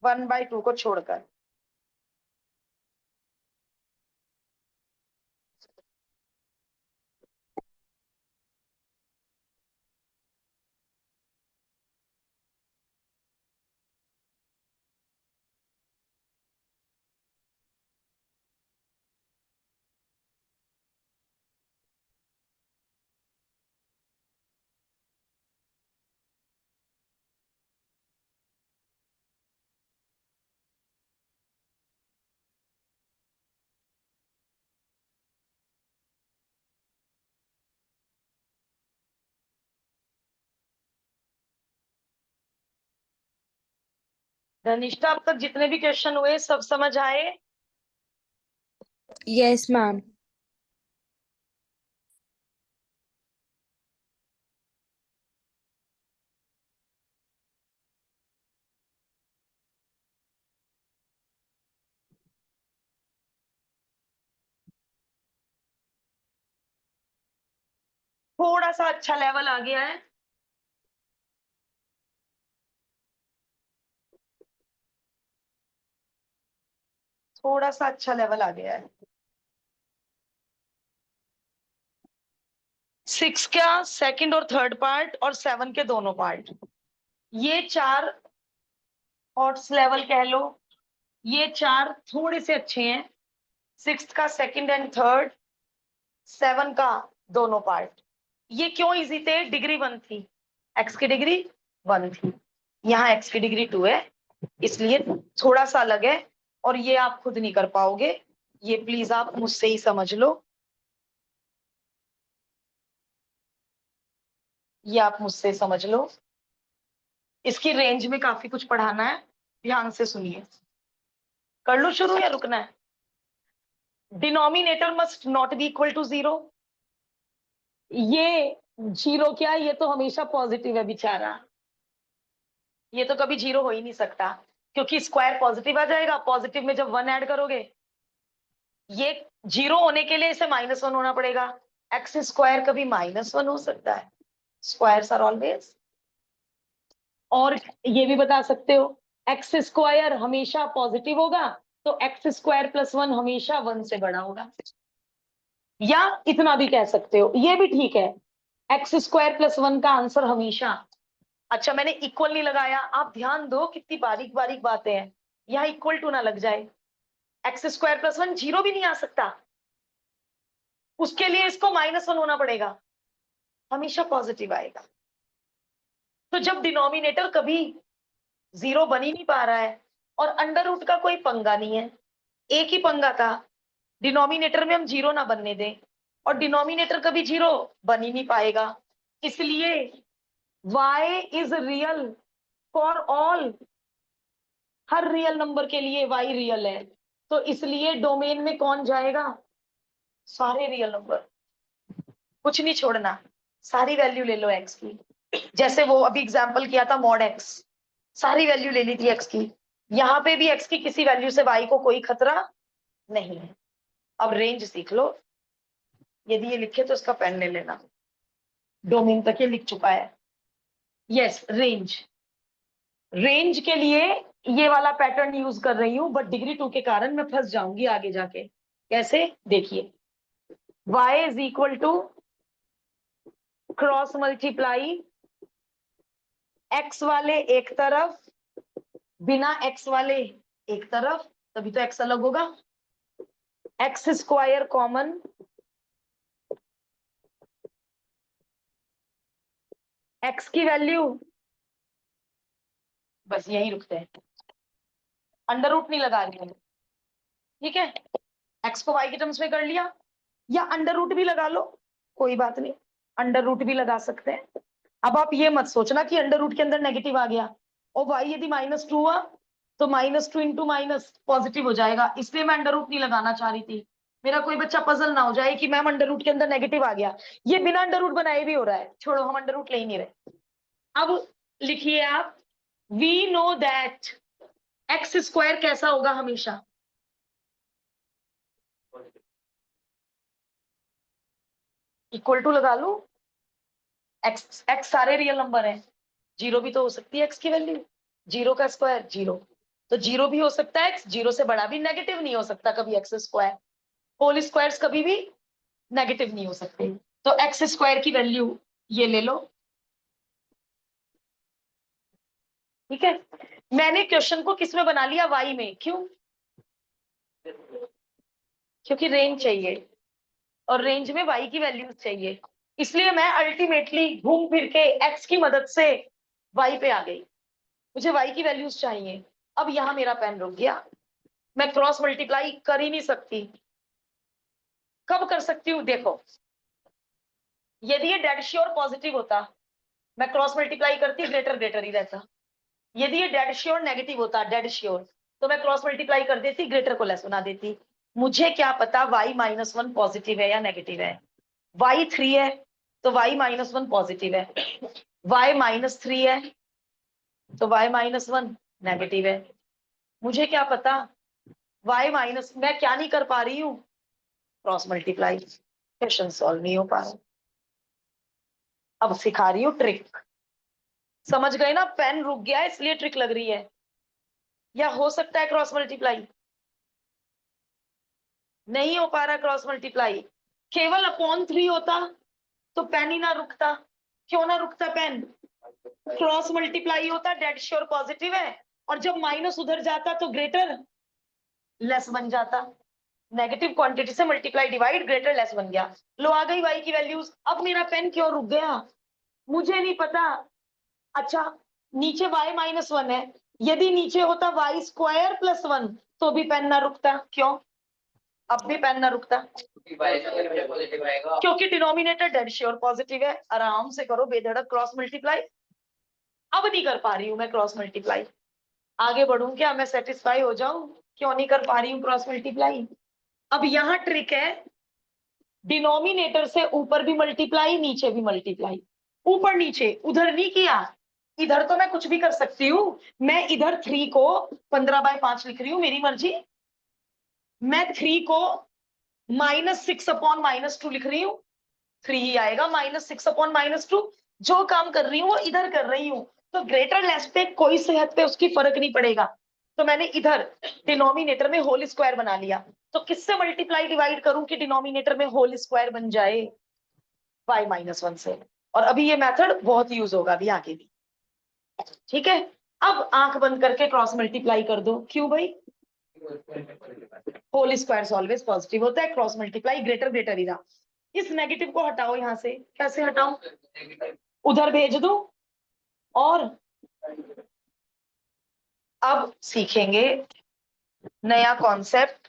Speaker 1: 1/2 को छोड़कर। धनिष्ठा, अब तक जितने भी क्वेश्चन हुए सब समझ आए?
Speaker 2: Yes ma'am.
Speaker 1: थोड़ा सा अच्छा लेवल आ गया है। थोड़ा सा अच्छा लेवल आ गया है। 6 का सेकंड और थर्ड पार्ट और 7 के दोनों पार्ट, ये चार हॉट्स लेवल कह लो, ये चार थोड़े से अच्छे हैं। 6 का सेकंड एंड थर्ड, 7 का दोनों पार्ट। ये क्यों इजी थे? डिग्री 1 थी, x की डिग्री 1 थी, यहाँ x की डिग्री 2 है, इसलिए थोड़ा सा अलग है। और ये आप खुद नहीं कर पाओगे, ये प्लीज आप मुझसे ही समझ लो, ये आप मुझसे समझ लो। इसकी रेंज में काफी कुछ पढ़ाना है, ध्यान से सुनिए। कर लो शुरू या रुकना है? Denominator must not be equal to 0। ये 0 क्या, ये तो हमेशा पॉजिटिव है बेचारा, ये तो कभी 0 हो ही नहीं सकता, क्योंकि स्क्वायर पॉजिटिव आ जाएगा। पॉजिटिव में जब 1 ऐड करोगे, ये 0 होने के लिए इसे -1 होना पड़ेगा। एक्स स्क्वायर कभी -1 हो सकता है? Squares are always. और ये भी बता सकते हो एक्स स्क्वायर हमेशा पॉजिटिव होगा, तो एक्स स्क्वायर प्लस 1 हमेशा 1 से बड़ा होगा। या इतना भी कह सकते हो, ये भी ठीक है, एक्स स्क्वायर प्लस 1 का आंसर हमेशा। अच्छा, मैंने इक्वल नहीं लगाया, आप ध्यान दो कितनी बारीक बारीक बातें हैं। यहाँ इक्वल टू ना लग जाए, एक्स स्क्वायर प्लस 1 0 भी नहीं आ सकता, उसके लिए इसको -1 होना पड़ेगा, हमेशा पॉजिटिव आएगा। तो जब डिनोमिनेटर कभी 0 बन ही नहीं पा रहा है, और अंडर रूट का कोई पंगा नहीं है, एक ही पंगा था, डिनोमिनेटर में हम 0 ना बनने दें, और डिनोमिनेटर कभी 0 बन ही नहीं पाएगा, इसलिए y is real for all, her real number के लिए y रियल है, तो इसलिए डोमेन में कौन जाएगा? सारे रियल नंबर, कुछ नहीं छोड़ना, सारी वैल्यू ले लो x की। जैसे वो अभी एग्जांपल किया था मॉड x, सारी वैल्यू ले ली थी x की, यहाँ पे भी x की किसी वैल्यू से y को कोई खतरा नहीं है। अब रेंज सीख लो, यदि ये लिखे तो इसका पेन ले लेना, डोमेन तक ये लिख चुका है। यस, रेंज, रेंज के लिए ये वाला पैटर्न यूज कर रही हूं, बट डिग्री 2 के कारण मैं फंस जाऊंगी आगे जाके। कैसे? देखिए, y is equal to cross multiply x वाले एक तरफ, बिना x वाले एक तरफ, तभी तो x अलग होगा, एक्स स्क्वायर कॉमन, x की वैल्यू, बस यही रुकते हैं, अंडर रूट नहीं लगा रही है, ठीक है? x को y के टर्म्स में कर लिया, या अंडर रूट भी लगा लो, कोई बात नहीं, अंडर रूट भी लगा सकते हैं। अब आप ये मत सोचना कि अंडर रूट के अंदर नेगेटिव आ गया और y यदि -2 हुआ तो -2 इंटू माइनस पॉजिटिव हो जाएगा, इसलिए मैं अंडर रूट नहीं लगाना चाह रही थी। मेरा कोई बच्चा पजल ना हो जाए कि मैम अंडर रूट के अंदर नेगेटिव आ गया, ये बिना अंडर रूट बनाए भी हो रहा है, छोड़ो, हम अंडर रूट ले ही नहीं रहे। अब लिखिए आप, we know that x square कैसा होगा हमेशा? इक्वल टू लगा लू, एक्स एक्स सारे रियल नंबर हैं, जीरो भी तो हो सकती है एक्स की वैल्यू, जीरो का स्क्वायर जीरो, तो जीरो भी हो सकता है एक्स, जीरो से बड़ा भी नेगेटिव नहीं हो सकता कभी एक्स स्क्वायर, होल स्क्वायर्स कभी भी नेगेटिव नहीं हो सकते, तो एक्स स्क्वायर की वैल्यू ये ले लो। ठीक है, मैंने क्वेश्चन को किस में बना लिया, वाई में, क्यों, क्योंकि रेंज चाहिए और रेंज में वाई की वैल्यूज चाहिए, इसलिए मैं अल्टीमेटली घूम फिर के एक्स की मदद से वाई पे आ गई, मुझे वाई की वैल्यूज चाहिए। अब यहां मेरा पेन रुक गया, मैं क्रॉस मल्टीप्लाई कर ही नहीं सकती, कब कर सकती हूँ देखो, यदि ये डेड श्योर पॉजिटिव होता मैं क्रॉस मल्टीप्लाई करती, ग्रेटर ग्रेटर ही रहता, यदि ये डेड श्योर नेगेटिव होता, डेड श्योर, तो मैं क्रॉस मल्टीप्लाई कर देती, ग्रेटर को लेस बना देती, मुझे क्या पता y -1 पॉजिटिव है या नेगेटिव है, y 3 है तो y -1 पॉजिटिव है, y -3 है तो y -1 नेगेटिव है, मुझे क्या पता y माइनस, मैं क्या नहीं कर पा रही हूँ, क्रॉस मल्टीप्लाई, क्वेश्चन सॉल्व नहीं हो पा रहा। अब सिखा रही हूँ ट्रिक, समझ गए ना, पेन रुक गया इसलिए ट्रिक लग रही है, या हो सकता है क्रॉस मल्टीप्लाई, नहीं हो पा रहा क्रॉस मल्टीप्लाई, केवल अपॉन 3 होता तो पेन ही ना रुकता, क्यों ना रुकता पेन, क्रॉस मल्टीप्लाई होता, डेड श्योर पॉजिटिव है, और जब माइनस उधर जाता तो ग्रेटर लेस बन जाता, नेगेटिव क्वांटिटी से मल्टीप्लाई डिवाइड ग्रेटर लेस बन गया, लो आ गई वाई की वैल्यूज, अब मेरा पेन क्यों रुक गया, मुझे नहीं पता। अच्छा, नीचे y -1 है, यदि नीचे होता y स्क्वायर प्लस 1 तो भी पेन ना रुकता, क्यों, अब भी पेन ना रुकता, क्योंकि डिनोमिनेटर डेड श्योर पॉजिटिव है, आराम से करो बेधड़क क्रॉस मल्टीप्लाई, अब नहीं कर पा रही हूं मैं क्रॉस मल्टीप्लाई, आगे बढ़ूं क्या, मैं सेटिस्फाई हो जाऊं, क्यों नहीं कर पा रही हूँ क्रॉस मल्टीप्लाई। अब यहाँ ट्रिक है, डिनोमिनेटर से ऊपर भी मल्टीप्लाई नीचे भी मल्टीप्लाई, ऊपर नीचे उधर नहीं किया, इधर तो मैं कुछ भी कर सकती हूँ, मैं इधर 3 को 15/5 लिख रही हूँ, मेरी मर्जी, मैं 3 को -6/-2 लिख रही हूँ, 3 ही आएगा, -6/-2, जो काम कर रही हूँ वो इधर कर रही हूँ, तो ग्रेटर लेस पे कोई सेहत पे उसकी फर्क नहीं पड़ेगा, तो मैंने इधर डिनोमिनेटर में होल स्क्वायर बना लिया, तो किससे मल्टीप्लाई डिवाइड करूं कि डिनोमिनेटर में होल स्क्वायर बन जाए, y -1 से, और अभी ये मेथड बहुत यूज होगा अभी आगे भी, ठीक है। अब आंख बंद करके क्रॉस मल्टीप्लाई कर दो, क्यों भाई, होल स्क्वायर ऑलवेज पॉजिटिव होता है, क्रॉस मल्टीप्लाई ग्रेटर ग्रेटर ही रहा, इस नेगेटिव को हटाओ यहां से, कैसे हटाऊं, उधर भेज दो, और अब सीखेंगे नया कॉन्सेप्ट,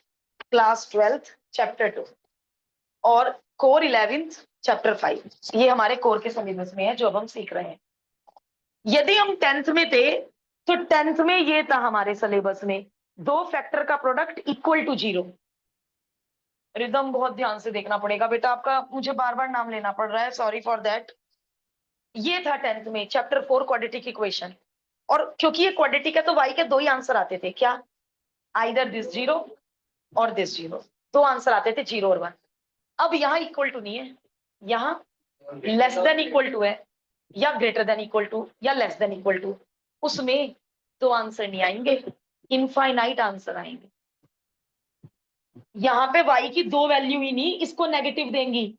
Speaker 1: क्लास 12th चैप्टर 2 और कोर 11th चैप्टर 5, ये हमारे कोर के सिलेबस में है जो अब हम सीख रहे हैं, यदि हम 10th में थे तो 10th में ये था हमारे सिलेबस में, दो फैक्टर का प्रोडक्ट इक्वल टू 0, रिदम बहुत ध्यान से देखना पड़ेगा बेटा आपका, मुझे बार बार नाम लेना पड़ रहा है, सॉरी फॉर दैट, ये था 10th में चैप्टर 4 क्वाड्रेटिक इक्वेशन, और क्योंकि ये क्वाड्रेटिक है तो y के दो ही आंसर आते थे, क्या, आइदर दिस 0 और दिस 0, दो आंसर आते थे 0 और 1, अब यहाँ इक्वल टू नहीं है, यहाँ लेस देन इक्वल टू है, या ग्रेटर देन इक्वल टू, या लेस देन इक्वल टू, उसमें दो आंसर नहीं आएंगे, इनफाइनाइट आंसर आएंगे, यहाँ पे y की दो वैल्यू ही नहीं इसको नेगेटिव देंगी,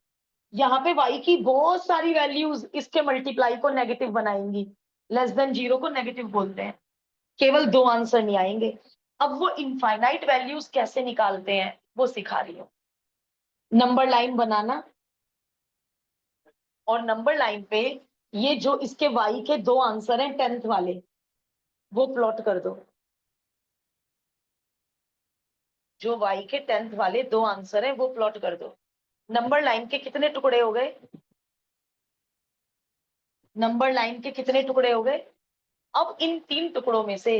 Speaker 1: यहाँ पे y की बहुत सारी वैल्यूज इसके मल्टीप्लाई को नेगेटिव बनाएंगी, लेस देन 0 को नेगेटिव बोलते हैं, केवल दो आंसर नहीं आएंगे, अब वो इनफाइनाइट वैल्यूज कैसे निकालते हैं वो सिखा रही हूँ, नंबर लाइन बनाना, और नंबर लाइन पे ये जो इसके y के दो आंसर हैं 10th वाले वो प्लॉट कर दो, जो y के 10th वाले दो आंसर हैं वो प्लॉट कर दो, नंबर लाइन के कितने टुकड़े हो गए, नंबर लाइन के कितने टुकड़े हो गए, अब इन तीन टुकड़ों में से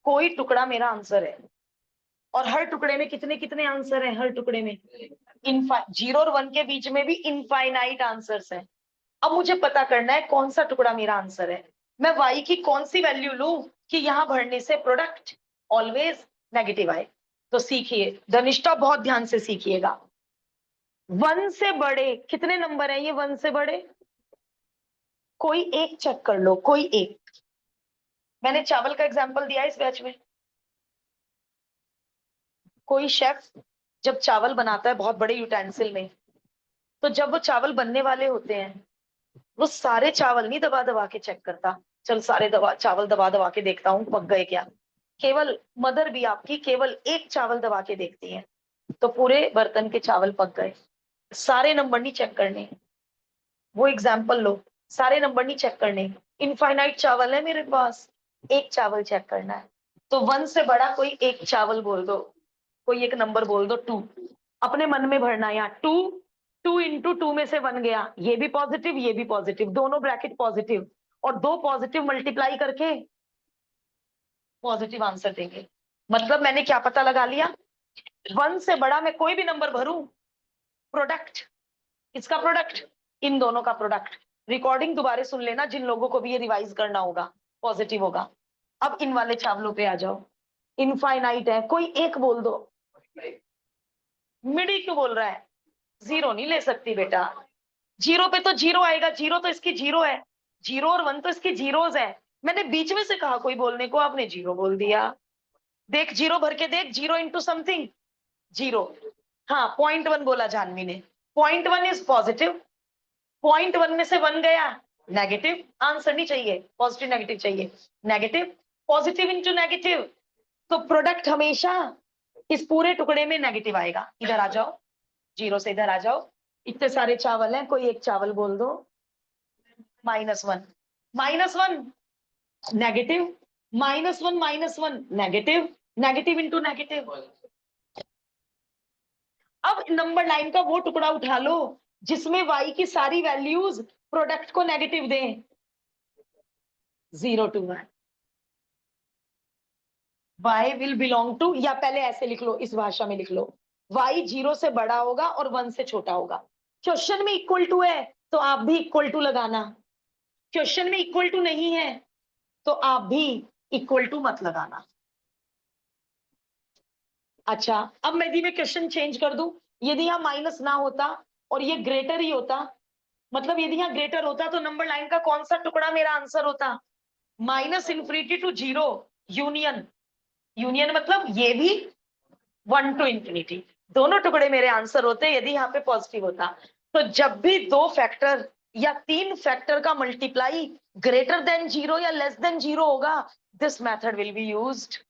Speaker 1: कोई टुकड़ा मेरा आंसर है, और हर टुकड़े में कितने कितने आंसर हैं, हर टुकड़े में 0 और 1 के बीच में भी इनफाइनाइट आंसर्स हैं, अब मुझे पता करना है कौन सा टुकड़ा मेरा आंसर है, मैं y की कौन सी वैल्यू लूं कि यहां भरने से प्रोडक्ट ऑलवेज नेगेटिव आए, तो सीखिए धनिष्ठा बहुत ध्यान से सीखिएगा, 1 से बड़े कितने नंबर है ये? 1 से बड़े कोई एक चेक कर लो, कोई एक। मैंने चावल का एग्जांपल दिया इस बैच में। कोई शेफ जब चावल बनाता है बहुत बड़े यूटेंसिल में, तो जब वो चावल बनने वाले होते हैं, वो सारे चावल नहीं दबा दबा के चेक करता, चल सारे चावल दबा दबा के देखता हूँ पक गए क्या। केवल मदर भी आपकी केवल एक चावल दबा के देखती है, तो पूरे बर्तन के चावल पक गए। सारे नंबर नहीं चेक करने, वो एग्जाम्पल लो। सारे नंबर नहीं चेक करने, इनफाइनाइट चावल है मेरे पास, एक चावल चेक करना है। तो 1 से बड़ा कोई एक चावल बोल दो, कोई एक नंबर बोल दो, 2। अपने मन में भरना, यहाँ 2, 2 इंटू 2 में से 1 गया, ये भी पॉजिटिव ये भी पॉजिटिव, दोनों ब्रैकेट पॉजिटिव, और दो पॉजिटिव मल्टीप्लाई करके पॉजिटिव आंसर देंगे। मतलब मैंने क्या पता लगा लिया? 1 से बड़ा मैं कोई भी नंबर भरूं, प्रोडक्ट, इसका प्रोडक्ट, इन दोनों का प्रोडक्ट। रिकॉर्डिंग दोबारा सुन लेना जिन लोगों को भी ये रिवाइज करना होगा, पॉजिटिव होगा। अब इन वाले चावलों पे आ जाओ, इनफाइनाइट है, कोई एक बोल दो। मिडी क्यों बोल रहा है? जीरो नहीं ले सकती बेटा, जीरो पे तो जीरो आएगा, जीरो तो इसकी जीरो है, जीरो और 1 तो इसकी जीरोज है। मैंने बीच में से कहा कोई बोलने को, आपने जीरो बोल दिया। देख जीरो भर के देख, जीरो इंटू समथिंग जीरो। हाँ 0.1 बोला जानवी ने, 0.1 इज पॉजिटिव, 0.1 में से 1 गया नेगेटिव, आंसर नहीं चाहिए, पॉजिटिव नेगेटिव चाहिए, नेगेटिव पॉजिटिव इंटू नेगेटिव, तो प्रोडक्ट हमेशा इस पूरे टुकड़े में नेगेटिव आएगा। इधर आ जाओ, जीरो से इधर आ जाओ, इतने सारे चावल हैं, कोई एक चावल बोल दो। -1, -1 negative, -1 negative, negative into negative. अब नंबर लाइन का वो टुकड़ा उठा लो जिसमें y की सारी वैल्यूज प्रोडक्ट को नेगेटिव दें, 0 to 1। y will belong to, या पहले ऐसे लिख लो, इस भाषा में लिख लो, y 0 से बड़ा होगा और 1 से छोटा होगा। क्वेश्चन में इक्वल टू है तो आप भी इक्वल टू लगाना, क्वेश्चन में इक्वल टू नहीं है तो आप भी इक्वल टू मत लगाना। अच्छा, अब मैं यदि मैं क्वेश्चन चेंज कर दूं, यदि यहाँ माइनस ना होता और ये ग्रेटर ही होता, मतलब यदि यहाँ ग्रेटर होता तो नंबर लाइन का कौन सा टुकड़ा मेरा आंसर होता? -इन्फिनिटी टू 0 यूनियन, यूनियन मतलब ये भी 1 to इन्फिनिटी, दोनों टुकड़े मेरे आंसर होते यदि यहाँ पे पॉजिटिव होता। तो जब भी दो फैक्टर या तीन फैक्टर का मल्टीप्लाई ग्रेटर देन 0 या लेस देन 0 होगा, this method will be used.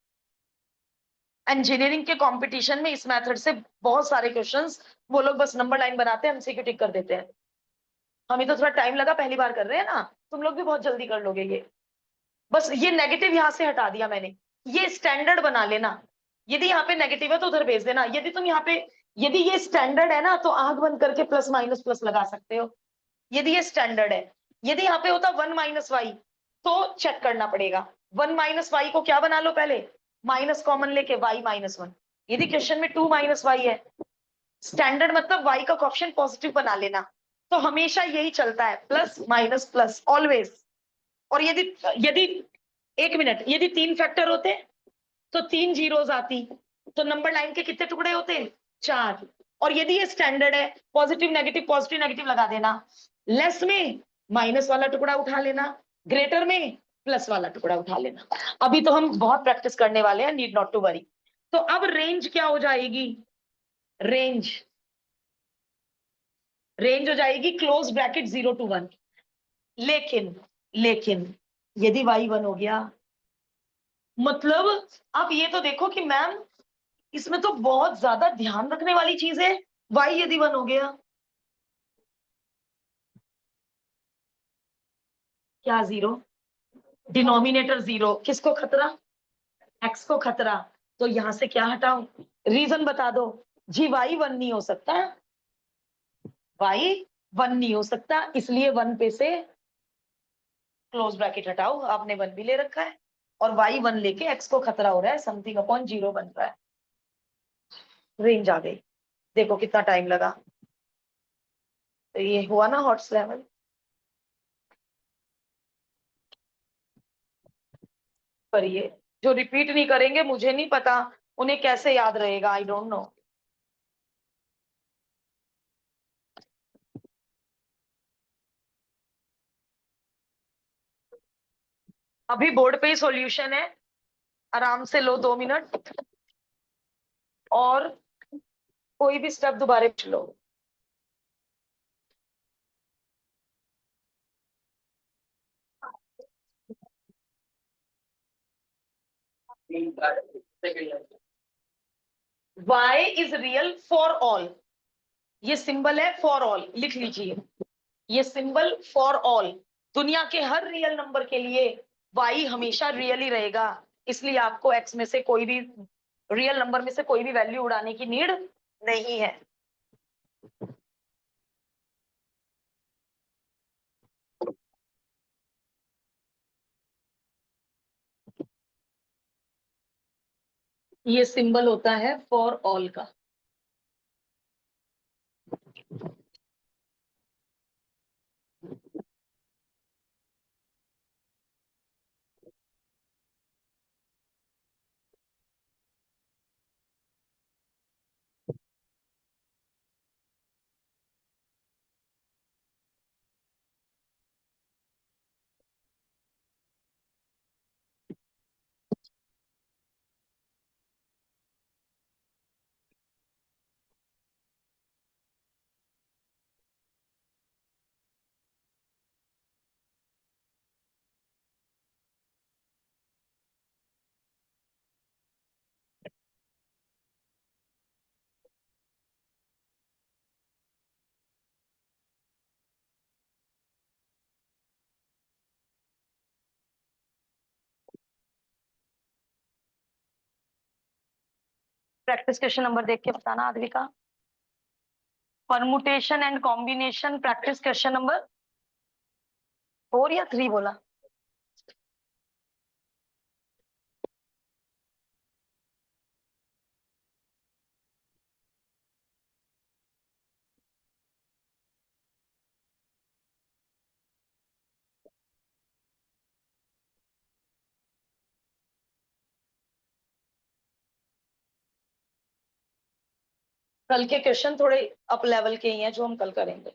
Speaker 1: Engineering के कंपटीशन में इस मेथड से बहुत सारे क्वेश्चंस, वो लोग बस नंबर लाइन बनाते हैं, एमसीक्यू टिक कर देते हैं। हमें तो थोड़ा टाइम लगा, पहली बार कर रहे हैं ना, तुम लोग भी बहुत जल्दी कर लोगे ये। बस ये नेगेटिव यहां से हटा दिया मैंने, ये स्टैंडर्ड बना लेना। यदि यहाँ पे नेगेटिव है तो उधर भेज देना, यदि तुम यहाँ पे, यदि ये स्टैंडर्ड है ना तो आंख बंद करके प्लस माइनस प्लस लगा सकते हो, यदि ये स्टैंडर्ड है। यदि यहाँ पे होता 1 - y तो चेक करना पड़ेगा, 1 - y को क्या बना लो पहले, माइनस कॉमन लेके y -1। यदि क्वेश्चन में 2 - y है, स्टैंडर्ड मतलब y का ऑप्शन पॉजिटिव बना लेना, तो हमेशा यही चलता है, प्लस माइनस प्लस ऑलवेज। और यदि यदि एक मिनट, यदि 3 फैक्टर होते तो 3 जीरोज आती, तो नंबर लाइन के कितने टुकड़े होते? 4। और यदि ये स्टैंडर्ड है, पॉजिटिव नेगेटिव लगा देना, लेस में माइनस वाला टुकड़ा उठा लेना, ग्रेटर में प्लस वाला टुकड़ा उठा लेना। अभी तो हम बहुत प्रैक्टिस करने वाले हैं, नीड नॉट टू वरी। तो अब रेंज क्या हो जाएगी? रेंज, रेंज हो जाएगी क्लोज ब्रैकेट 0 to 1। लेकिन लेकिन यदि y 1 हो गया, मतलब आप ये तो देखो कि मैम इसमें तो बहुत ज्यादा ध्यान रखने वाली चीज है। y यदि 1 हो गया, क्या 0? डिनोमिनेटर 0, किसको खतरा? x को खतरा। तो यहां से क्या हटाओ? रीजन बता दो। जी y 1 नहीं हो सकता, y 1 नहीं हो सकता, इसलिए 1 पे से क्लोज ब्रैकेट हटाओ, आपने 1 भी ले रखा है, और y 1 लेके x को खतरा हो रहा है, समथिंग अपॉन 0 बन रहा है। रेंज आ गई, देखो कितना टाइम लगा। तो ये हुआ ना हॉट्स लेवल। पर ये जो रिपीट नहीं करेंगे, मुझे नहीं पता उन्हें कैसे याद रहेगा, आई डोंट नो। अभी बोर्ड पे ही सॉल्यूशन है, आराम से लो 2 मिनट, और कोई भी स्टेप दोबारा पूछ लो। y is real for all, ये सिंबल है फॉर ऑल, लिख लीजिए। ये सिंबल फॉर ऑल, दुनिया के हर रियल नंबर के लिए y हमेशा रियल ही रहेगा। इसलिए आपको x में से कोई भी रियल नंबर में से कोई भी वैल्यू उड़ाने की नीड नहीं है। ये सिंबल होता है फॉर ऑल का। प्रैक्टिस क्वेश्चन नंबर देख के बताना आदमी का। Permutation and combination practice question number 4 या 3 बोला। कल के क्वेश्चन थोड़े अप लेवल के ही हैं जो हम कल करेंगे।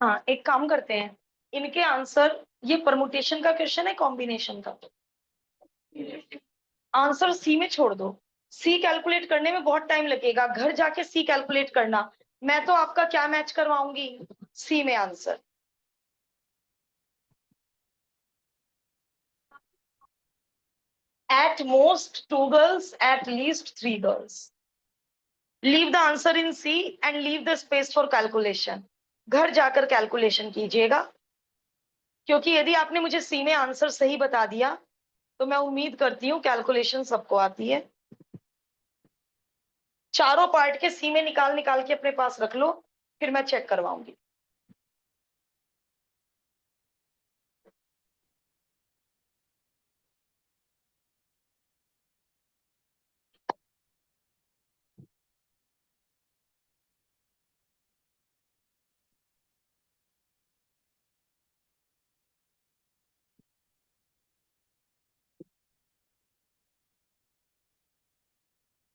Speaker 1: हाँ, एक काम करते हैं, इनके आंसर, ये परमुटेशन का क्वेश्चन है कॉम्बिनेशन का, आंसर सी में छोड़ दो। सी कैलकुलेट करने में बहुत टाइम लगेगा, घर जाके सी कैलकुलेट करना। मैं तो आपका क्या मैच करवाऊंगी, सी में answer. At most 2 girls, at least 3 girls. Leave the answer in C and leave the space for calculation. घर जाकर कैलकुलेशन कीजिएगा, क्योंकि यदि आपने मुझे सी में आंसर सही बता दिया तो मैं उम्मीद करती हूँ कैलकुलेशन सबको आती है। चारों पार्ट के सी में निकाल निकाल के अपने पास रख लो, फिर मैं चेक करवाऊंगी।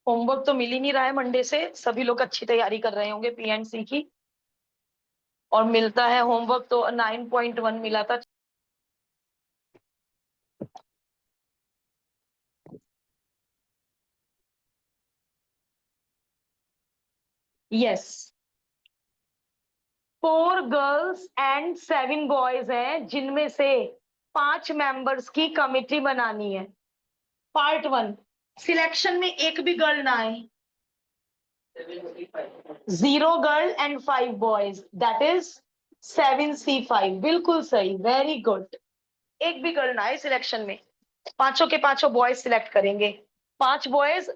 Speaker 1: होमवर्क तो मिल ही नहीं रहा है मंडे से, सभी लोग अच्छी तैयारी कर रहे होंगे पीएनसी की, और मिलता है होमवर्क तो 9.1 मिला था। यस, 4 गर्ल्स एंड 7 बॉयज हैं, जिनमें से 5 मेंबर्स की कमिटी बनानी है। पार्ट 1, सिलेक्शन में एक भी गर्ल ना आए, 0 girl and 5 boys, that is 7C5। बिल्कुल सही, वेरी गुड। एक भी गर्ल ना आए सिलेक्शन में, पांचों के पांचों बॉयज सिलेक्ट करेंगे। 5 बॉयज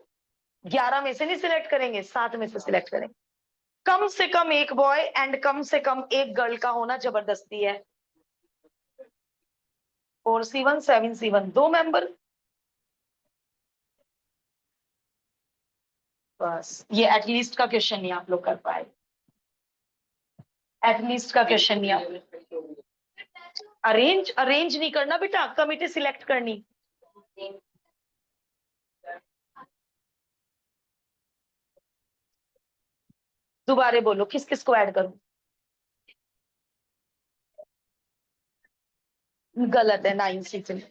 Speaker 1: 11 में से नहीं सिलेक्ट करेंगे, 7 में से सिलेक्ट करेंगे। कम से कम एक बॉय एंड कम से कम एक गर्ल का होना जबरदस्ती है। 4C1 7C1 2 मेंबर, बस ये एटलीस्ट का क्वेश्चन नहीं आप लोग कर पाए, एटलीस्ट का क्वेश्चन नहीं आप। अरेंज अरेंज नहीं करना बेटा, कमिटी सिलेक्ट करनी। दोबारा बोलो, किस किस को ऐड करूं? गलत है 9C3,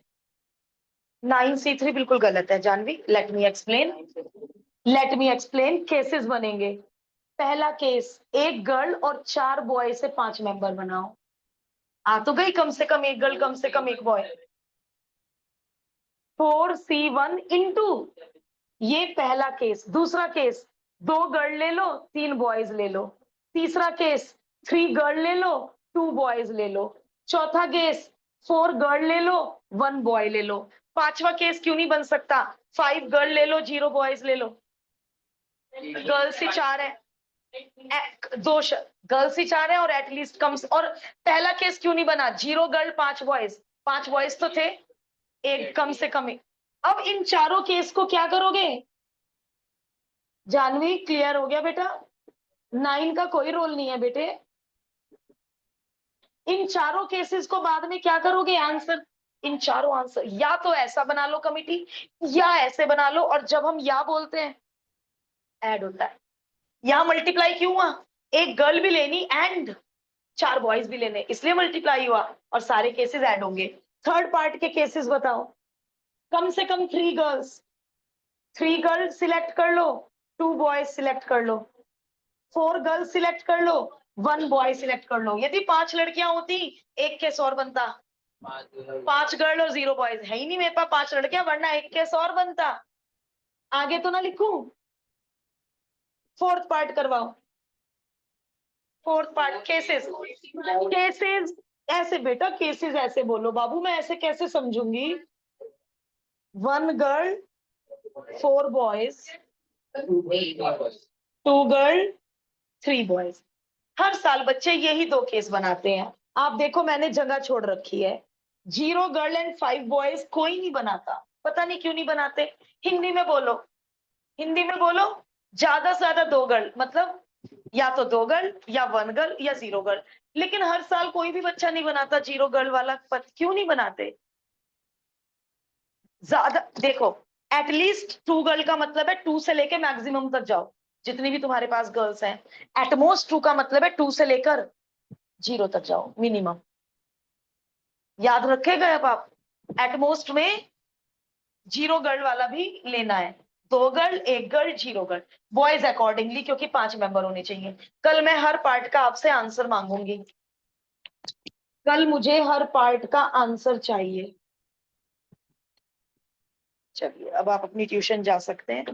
Speaker 1: 9C3 बिल्कुल गलत है Janvi. Let me explain, let me explain. Cases बनेंगे। पहला केस, एक गर्ल और 4 बॉय से 5 मेंबर बनाओ। आ तो गई, कम से कम एक गर्ल कम से कम एक बॉय। 4C1 × ये पहला केस। दूसरा केस, 2 गर्ल ले लो 3 बॉयज ले लो। तीसरा केस, 3 गर्ल ले लो 2 बॉयज ले लो। चौथा केस, 4 गर्ल ले लो 1 बॉय ले लो। पांचवा केस क्यों नहीं बन सकता, 5 गर्ल ले लो 0 बॉयज ले लो। गर्ल्स ही 4 है, गर्ल्स ही 4 है और एटलीस्ट कम से, और पहला केस क्यों नहीं बना, 0 गर्ल 5 बॉयज, 5 बॉयज तो थे, एक कम से कम। अब इन चारों केस को क्या करोगे जानवी, क्लियर हो गया बेटा? 9 का कोई रोल नहीं है बेटे। इन चारों केसेस को बाद में क्या करोगे, आंसर, इन चारों आंसर या तो ऐसा बना लो कमिटी, या ऐसे बना लो, और जब हम या बोलते हैं ऐड होता है। यहां मल्टीप्लाई क्यों हुआ, एक गर्ल भी लेनी एंड 4 बॉयज भी लेने, इसलिए मल्टीप्लाई हुआ, और सारे केसेस ऐड होंगे। थर्ड पार्ट के केसेस बताओ। कम से कम 3 गर्ल्स, 3 गर्ल सिलेक्ट कर लो, 2 बॉयज सिलेक्ट कर लो। 4 गर्ल सिलेक्ट कर लो, 1 बॉय सिलेक्ट कर लो। यदि 5 लड़कियां होती, एक केस और बनता। 5 गर्ल और 0 बॉयज है ही नहीं मेरे पास 5 लड़कियां, वरना एक केस और बनता। आगे तो ना लिखूं, फोर्थ पार्ट करवाओ। फोर्थ पार्ट, केसेस, केसेस ऐसे बेटा, केसेस ऐसे बोलो बाबू, मैं ऐसे कैसे समझूंगी। 1 गर्ल 4 बॉयज, 2 गर्ल 3 बॉयज। हर साल बच्चे यही 2 केस बनाते हैं। आप देखो मैंने जगह छोड़ रखी है, 0 गर्ल एंड 5 बॉयज कोई नहीं बनाता, पता नहीं क्यों नहीं बनाते। हिंदी में बोलो, हिंदी में बोलो, ज्यादा से ज्यादा 2 गर्ल, मतलब या तो 2 गर्ल या 1 गर्ल या 0 गर्ल। लेकिन हर साल कोई भी बच्चा नहीं बनाता 0 गर्ल वाला, क्यों नहीं बनाते? ज्यादा देखो, एटलीस्ट 2 गर्ल का मतलब है 2 से लेके मैक्सिमम तक जाओ, जितनी भी तुम्हारे पास गर्ल्स हैं। एटमोस्ट 2 का मतलब है 2 से लेकर 0 तक जाओ मिनिमम, याद रखेगा। अब आप एटमोस्ट में 0 गर्ल वाला भी लेना है, 2 girl 1 girl 0 girl, boys accordingly, क्योंकि 5 मेंबर होने चाहिए। कल मैं हर पार्ट का आपसे आंसर मांगूंगी, कल मुझे हर पार्ट का आंसर चाहिए। चलिए अब आप अपनी ट्यूशन जा सकते हैं।